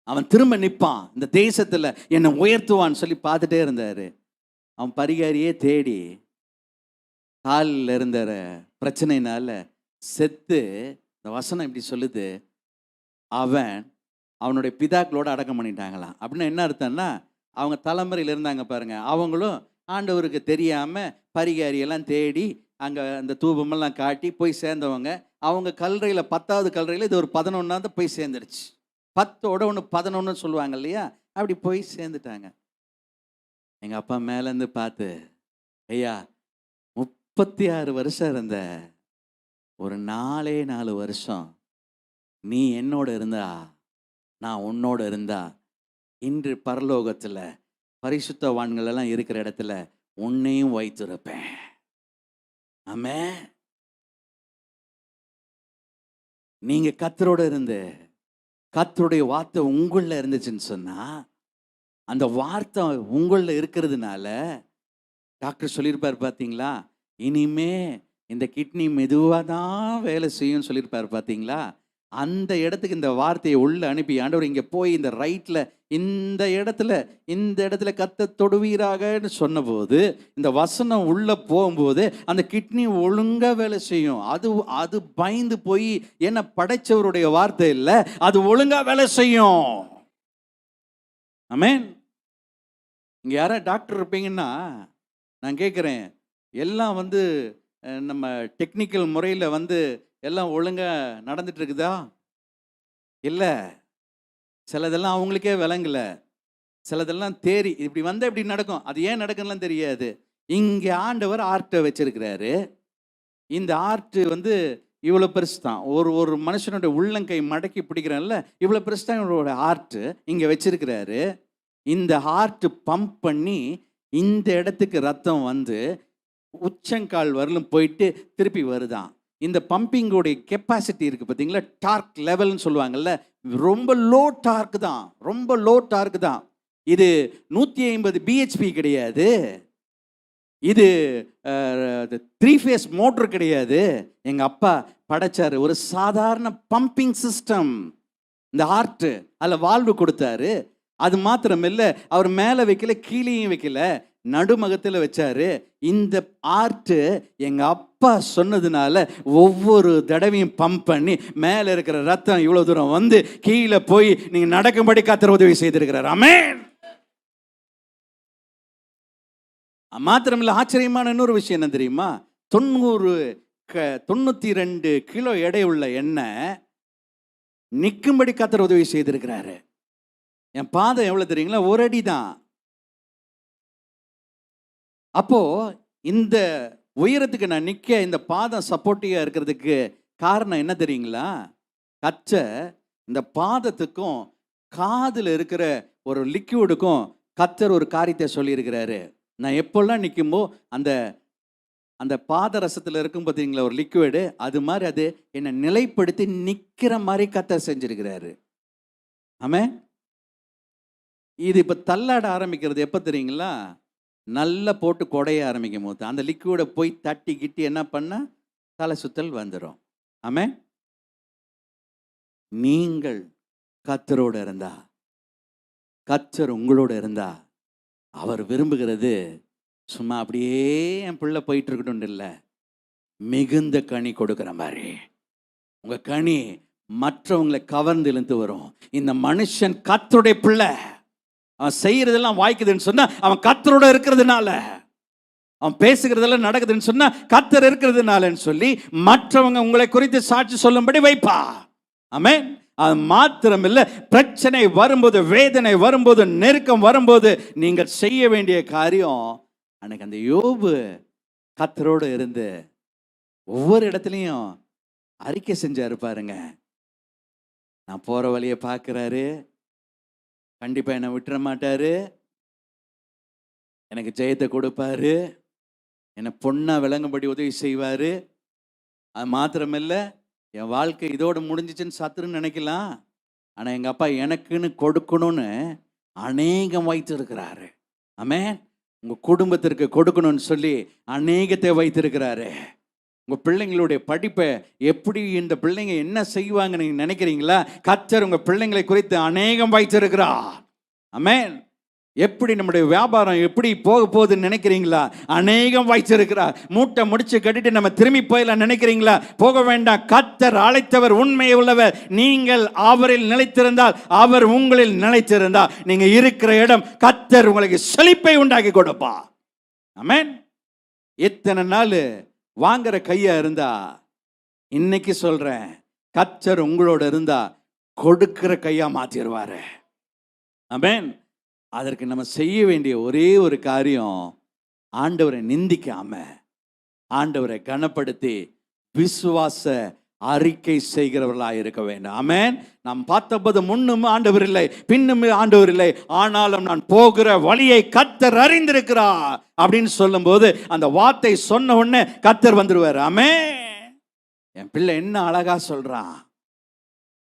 அவன் திரும்ப நிற்பான், இந்த தேசத்தில் என்னை உயர்த்துவான்னு சொல்லி பார்த்துட்டே இருந்தார். அவன் பரிகாரியே தேடி காலில் இருந்த பிரச்சனைனால செத்து, இந்த வசனம் இப்படி சொல்லுது, அவனுடைய பிதாக்களோட அடக்கம் பண்ணிட்டாங்களாம். அப்படின்னா என்ன அர்த்தம்னா, அவங்க தலைமுறையில் இருந்தாங்க பாருங்க, அவங்களும் ஆண்டவருக்கு தெரியாமல் பரிகாரியெல்லாம் தேடி அங்கே அந்த தூபமெல்லாம் காட்டி போய் சேர்ந்தவங்க. அவங்க கல்லறையில் 10வது கல்லறையில் இது ஒரு 11வது போய் சேர்ந்துருச்சு. 10ஓட 1 11 சொல்லுவாங்க இல்லையா, அப்படி போய் சேர்ந்துட்டாங்க. எங்கள் அப்பா மேலேருந்து பார்த்து, ஐயா 36 வருஷம் இருந்த, ஒரு 4 வருஷம் நீ என்னோட இருந்தா, நான் உன்னோட இருந்தா, இன்று பரலோகத்தில் பரிசுத்தவான்கள் எல்லாம் இருக்கிற இடத்துல உன்னையும் வைத்திருப்பேன். ஆமே, நீங்க கர்த்தரோட இருந்து கர்த்தருடைய வார்த்தை உங்களில் இருந்துச்சுன்னு சொன்னா, அந்த வார்த்தை உங்களில் இருக்கிறதுனால டாக்டர் சொல்லியிருப்பார் பார்த்தீங்களா, இனிமே இந்த கிட்னி மெதுவாக தான் வேலை செய்யும்னு சொல்லியிருப்பார் பார்த்தீங்களா. அந்த இடத்துக்கு இந்த வார்த்தையை உள்ள அனுப்பி, ஆண்டவர் இங்கே போய் இந்த ரைட்டில் இந்த இடத்துல கத்த தொடுவீராகன்னு சொன்னபோது, இந்த வசனம் உள்ளே போகும்போது அந்த கிட்னி ஒழுங்காக வேலை செய்யும். அது பயந்து போய் என்ன படைச்சவருடைய வார்த்தை இல்லை, அது ஒழுங்காக வேலை செய்யும். ஆமென். இங்கே யாராவது டாக்டர் இருப்பீங்கன்னா நான் கேட்குறேன், எல்லாம் வந்து நம்ம டெக்னிக்கல் முறையில் வந்து எல்லாம் ஒழுங்காக நடந்துட்டு இருக்குதா? இல்லை, சிலதெல்லாம் அவங்களுக்கே விளங்கலை, சிலதெல்லாம் தேறி இப்படி வந்தால் இப்படி நடக்கும், அது ஏன் நடக்கும்லாம் தெரியாது. இங்கே ஆண்டவர் ஆர்ட்டை வச்சிருக்கிறாரு. இந்த ஆர்ட்டு வந்து இவ்வளோ பெருசு தான், ஒரு மனுஷனுடைய உள்ளங்கை மடக்கி பிடிக்கிறேன்ல, இவ்வளோ பெருசு தான் இவரோட ஆர்ட்டு இங்கே வச்சிருக்கிறாரு. இந்த ஹார்ட் பம்ப் பண்ணி இந்த இடத்துக்கு ரத்தம் வந்து உச்சங்கால் வரலும் போயிட்டு திருப்பி வருதான். இந்த பம்பிங்கோடைய கெப்பாசிட்டி இருக்குது பார்த்தீங்களா, டார்க் லெவல்னு சொல்லுவாங்கல்ல, ரொம்ப லோ டார்க் தான், ரொம்ப லோ டார்க் தான். இது 150 பிஹெச்பி கிடையாது, இது 3 ஃபேஸ் மோட்டர் கிடையாது. எங்கள் அப்பா படைச்சாரு ஒரு சாதாரண பம்பிங் சிஸ்டம். இந்த ஆர்ட் அதில் வால்வு கொடுத்தாரு. அது மாத்திரம் இல்லை, அவர் மேலே வைக்கல, கீழேயும் வைக்கல, நடுமகத்தில் வச்சாரு. இந்த ஆர்ட் எங்க அப்பா சொன்னதுனால ஒவ்வொரு தடவையும் பம்ப் பண்ணி மேலே இருக்கிற ரத்தம் இவ்வளவு தூரம் வந்து கீழே போய் நீங்க நடக்கும்படி கர்த்தர் உதவி செய்திருக்கிறார். ஆமென். மாத்திரமில்ல, ஆச்சரியமான இன்னொரு விஷயம் என்ன தெரியுமா, 92 கிலோ எடை உள்ள எண்ணெய் நிற்கும்படி கர்த்தர் உதவி செய்திருக்கிறாரு. என் பாதம் எவ்வளவு தெரியுங்களா, 1 அடி தான். அப்போ இந்த உயரத்துக்கு நான் நிற்க இந்த பாதம் சப்போர்ட்டிவா இருக்கிறதுக்கு காரணம் என்ன தெரியுங்களா, கர்த்தர் இந்த பாதத்துக்கும் காதில் இருக்கிற ஒரு லிக்யூடுக்கும் கர்த்தர் ஒரு காரியத்தை சொல்லியிருக்கிறாரு. நான் எப்பெல்லாம் நிற்கும்போ அந்த அந்த பாதரசத்தில் இருக்கும் பார்த்தீங்களா ஒரு லிக்விடு, அது மாதிரி அது என்னை நிலைப்படுத்தி நிற்கிற மாதிரி கர்த்தர் செஞ்சிருக்கிறாரு. ஆமென். இது இப்போ தள்ளாட ஆரம்பிக்கிறது எப்போ தெரியுங்களா, நல்லா போட்டு குடைய ஆரம்பிக்கும் போது அந்த லிக்விடை போய் தட்டி கிட்டி என்ன பண்ண தலை சுத்தல் வந்துடும். ஆமென். நீங்கள் கர்த்தரோடு இருந்தா, கர்த்தர் உங்களோட இருந்தா, அவர் விரும்புகிறது சும்மா அப்படியே என் பிள்ளை போயிட்டு இருக்கட்டும் இல்லை, மிகுந்த கனி கொடுக்குற மாதிரி உங்க கனி மற்றவங்களை கவர்ந்து இழுத்து வரும். இந்த மனுஷன் கர்த்தருடைய பிள்ளை, அவன் செய்யறதெல்லாம் வாய்க்குதுன்னு சொன்னா அவன் கர்த்தரோட இருக்கிறதுனால, அவன் பேசுகிறதெல்லாம் நடக்குதுன்னு சொன்னா கர்த்தர் இருக்கிறதுனாலன்னு சொல்லி மற்றவங்க உங்களை குறித்து சாட்சி சொல்லும்படி வைப்பா. ஆமென். அது மாத்திரம் இல்லை, பிரச்சனை வரும்போது, வேதனை வரும்போது, நெருக்கம் வரும்போது நீங்கள் செய்ய வேண்டிய காரியம், அன்னைக்கு அந்த யோபு கர்த்தரோடு இருந்து ஒவ்வொரு இடத்துலையும் அறிக்கை செஞ்சாரு பாருங்க. நான் போற வழியை பார்க்கிறாரு, கண்டிப்பா என்னை விட்டுற மாட்டாரு, எனக்கு ஜெயத்தை கொடுப்பாரு, என்னை பொண்ணா விளங்கும்படி உதவி செய்வாரு. அது மாத்திரமில்ல, என் வாழ்க்கை இதோடு முடிஞ்சிச்சுன்னு சத்துருன்னு நினைக்கலாம், ஆனால் எங்கள் அப்பா எனக்குன்னு கொடுக்கணும்னு அநேகம் வைத்திருக்கிறாரு. ஆமென். உங்கள் குடும்பத்திற்கு கொடுக்கணும்னு சொல்லி அநேகத்தை வைத்திருக்கிறாரு. உங்கள் பிள்ளைங்களுடைய படிப்பை எப்படி இந்த பிள்ளைங்க என்ன செய்வாங்க நீங்கள் நினைக்கிறீங்களா, கர்த்தர் உங்கள் பிள்ளைங்களை குறித்து அநேகம் வைத்திருக்கிறார். ஆமென். எப்படி நம்முடைய வியாபாரம் எப்படி போக போகுதுன்னு நினைக்கிறீங்களா, அநேகம் வைத்திருக்கிறார். மூட்டை முடிச்சு கட்டிட்டு நம்ம திரும்பி போயிடலாம் நினைக்கிறீங்களா, போக வேண்டாம். கர்த்தர் அழைத்தவர் உண்மை உள்ளவர். நீங்கள் அவரில் நிலைத்திருந்தால், அவர் உங்களில் நிலைத்திருந்தால், நீங்க இருக்கிற இடம் கர்த்தர் உங்களுக்கு செழிப்பை உண்டாக்கி கொடுப்பா. ஆமென். எத்தனை நாள் வாங்குற கையா இருந்தா, இன்னைக்கு சொல்றேன், கர்த்தர் உங்களோட இருந்தா கொடுக்கிற கையா மாத்திடுவாரு. ஆமென். அதற்கு நம்ம செய்ய வேண்டிய ஒரே ஒரு காரியம், ஆண்டவரை நிந்திக்காம ஆண்டவரை கனப்படுத்தி விசுவாச அறிக்கை செய்கிறவர்களாக இருக்க வேண்டும். ஆமென். நாம் பார்த்தபோது முன்னும் ஆண்டவர் இல்லை, பின்னும் ஆண்டவர் இல்லை, ஆனாலும் நான் போகிற வழியை கர்த்தர் அறிந்திருக்கிறார் அப்படின்னு சொல்லும் போது அந்த வார்த்தை சொன்ன உடனே கர்த்தர் வந்துருவார். ஆமென். என் பிள்ளை என்ன அழகா சொல்றான்,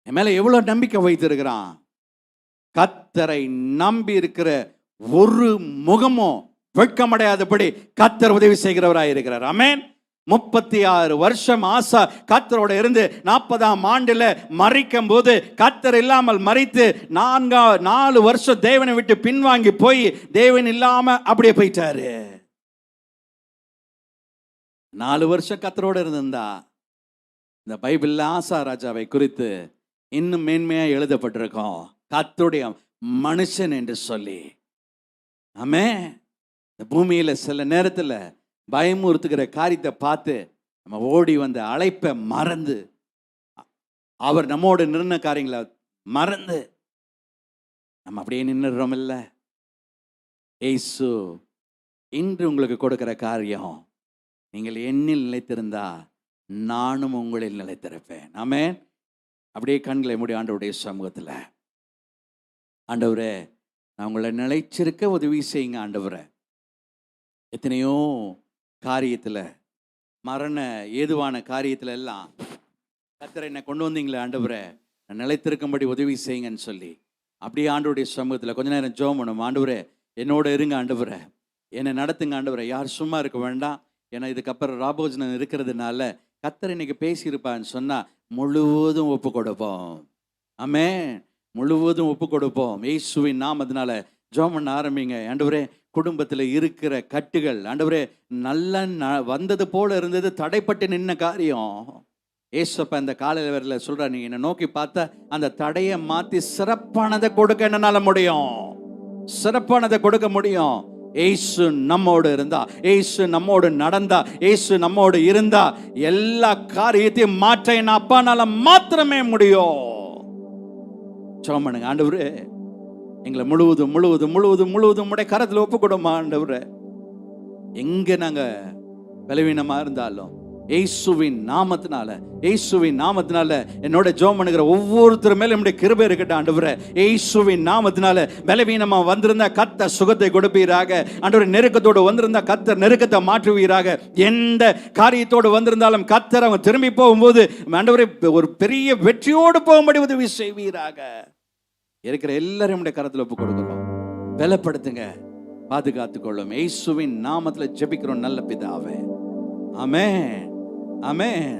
என் மேல எவ்வளவு நம்பிக்கை வைத்திருக்கிறான். கர்த்தரை நம்பி இருக்கிற ஒரு முகமும் வெட்கமடையாதபடி கர்த்தர் உதவி செய்கிறவராய் இருக்கிறார். ஆமென். 36 வருஷம் ஆசா கர்த்தரோட இருந்து 40ஆம் ஆண்டுல மரிக்கும் போது கர்த்தர் இல்லாமல் மரித்து 4 வருஷம் தேவனை விட்டு பின்வாங்கி போய் தேவன் இல்லாம அப்படியே போயிட்டாரு. 4 வருஷம் கர்த்தரோட இருந்திருந்தா இந்த பைபிள்ல ஆசா ராஜாவை குறித்து இன்னும் மேன்மையா எழுதப்பட்டிருக்கும், கர்த்தருடைய மனுஷன் என்று சொல்லி. ஆமென். இந்த பூமியில சில நேரத்தில் பயமுறுத்துகிற காரியத்தை பார்த்து நம்ம ஓடி வந்த அழைப்பை மறந்து, அவர் நம்மோடு நின்ன காரியங்களை மறந்து நம்ம அப்படியே நின்றுறோம் இல்ல. இயேசு இன்று உங்களுக்கு கொடுக்கிற காரியம், நீங்கள் என்னில் நிலைத்திருந்தா நானும் உங்களில் நிலைத்திருப்பேன். ஆமென். அப்படியே கண்களை மூடி ஆண்டவருடைய சமூகத்தில், ஆண்டவரே நான் உங்களை நிலைச்சிருக்க உதவி செய்யுங்க. ஆண்டவரே, எத்தனையோ காரியத்தில் மரண ஏதுவான காரியத்துல எல்லாம் கர்த்தர் என்னை கொண்டு வந்தீங்களே ஆண்டவரே, நான் நிலைத்திருக்கும்படி உதவி செய்யுங்கன்னு சொல்லி அப்படியே ஆண்டவருடைய சமூகத்தில் கொஞ்ச நேரம் ஜெபம் பண்ணும். ஆண்டவரே என்னோட இருங்க ஆண்டவரே, என்னை நடத்துங்க ஆண்டவரே, யார் சும்மா இருக்க வேண்டாம். ஏன்னா இதுக்கப்புறம் ராபோஜனம் இருக்கிறதுனால கர்த்தர் இன்னைக்கு பேசியிருப்பான்னு சொன்னால் முழுவதும் ஒப்பு கொடுப்போம். ஆமென். முழுவதும் ஒப்பு கொடுப்போம். இயேசுவின் நாமத்தினால ஜெபம் பண்ண ஆரம்பிங்க. ஆண்டவரே, குடும்பத்தில் இருக்கிற கட்டுகள் ஆண்டவரே நல்ல வந்தது போல இருந்தது, தடைப்பட்டு நின்ன காரியம் ஏசப்பா இந்த காலையில் வரல சொல்ற, நீ என்னை நோக்கி பார்த்தா அந்த தடையை மாற்றி சிறப்பானதை கொடுக்க என்னால முடியும், சிறப்பானதை கொடுக்க முடியும். ஏசு நம்மோடு இருந்தா, ஏசு நம்மோடு நடந்தா, ஏசு நம்மோடு இருந்தா எல்லா காரியத்தையும் மாற்ற என் அப்பானால மாத்திரமே முடியும். ஜெபம் பண்ணுங்க. ஆண்டவரே எங்களை முழுவதும் முழுவதும் முழுவதும் முழுவதும் உடைய கரத்தில் ஒப்பு கொடுமா ஆண்டவரே. எங்க நாங்க பலவீனமா இருந்தாலும் இயேசுவின் நாமத்தினால, இயேசுவின் நாமத்தினால என்னோட ஜெபம் பண்ணுகிற ஒவ்வொருத்தர் மேல நம்முடைய கிருபை இருக்கட்டும் ஆண்டவரே. இயேசுவின் நாமத்தினால பலவீனமா வந்திருந்தா கர்த்தர் சுகத்தை கொடுப்பீராக ஆண்டவரே. நெருக்கத்தோடு வந்திருந்தா கர்த்தர் நெருக்கத்தை மாற்றுவீராக. எந்த காரியத்தோடு வந்திருந்தாலும் கர்த்தர் அவங்க திரும்பி போகும்போது ஆண்டவரே ஒரு பெரிய வெற்றியோடு போகும்படி உதவி செய்வீராக. இருக்கிற எல்லாரும் நம்முடைய கரத்தில் ஒப்பு கொடுக்கிறோம். பலப்படுத்துங்க, பாதுகாத்துக்கொள்ளும். இயேசுவின் நாமத்தில் ஜெபிக்கிறோம் நல்ல பிதாவே. ஆமென், ஆமென்.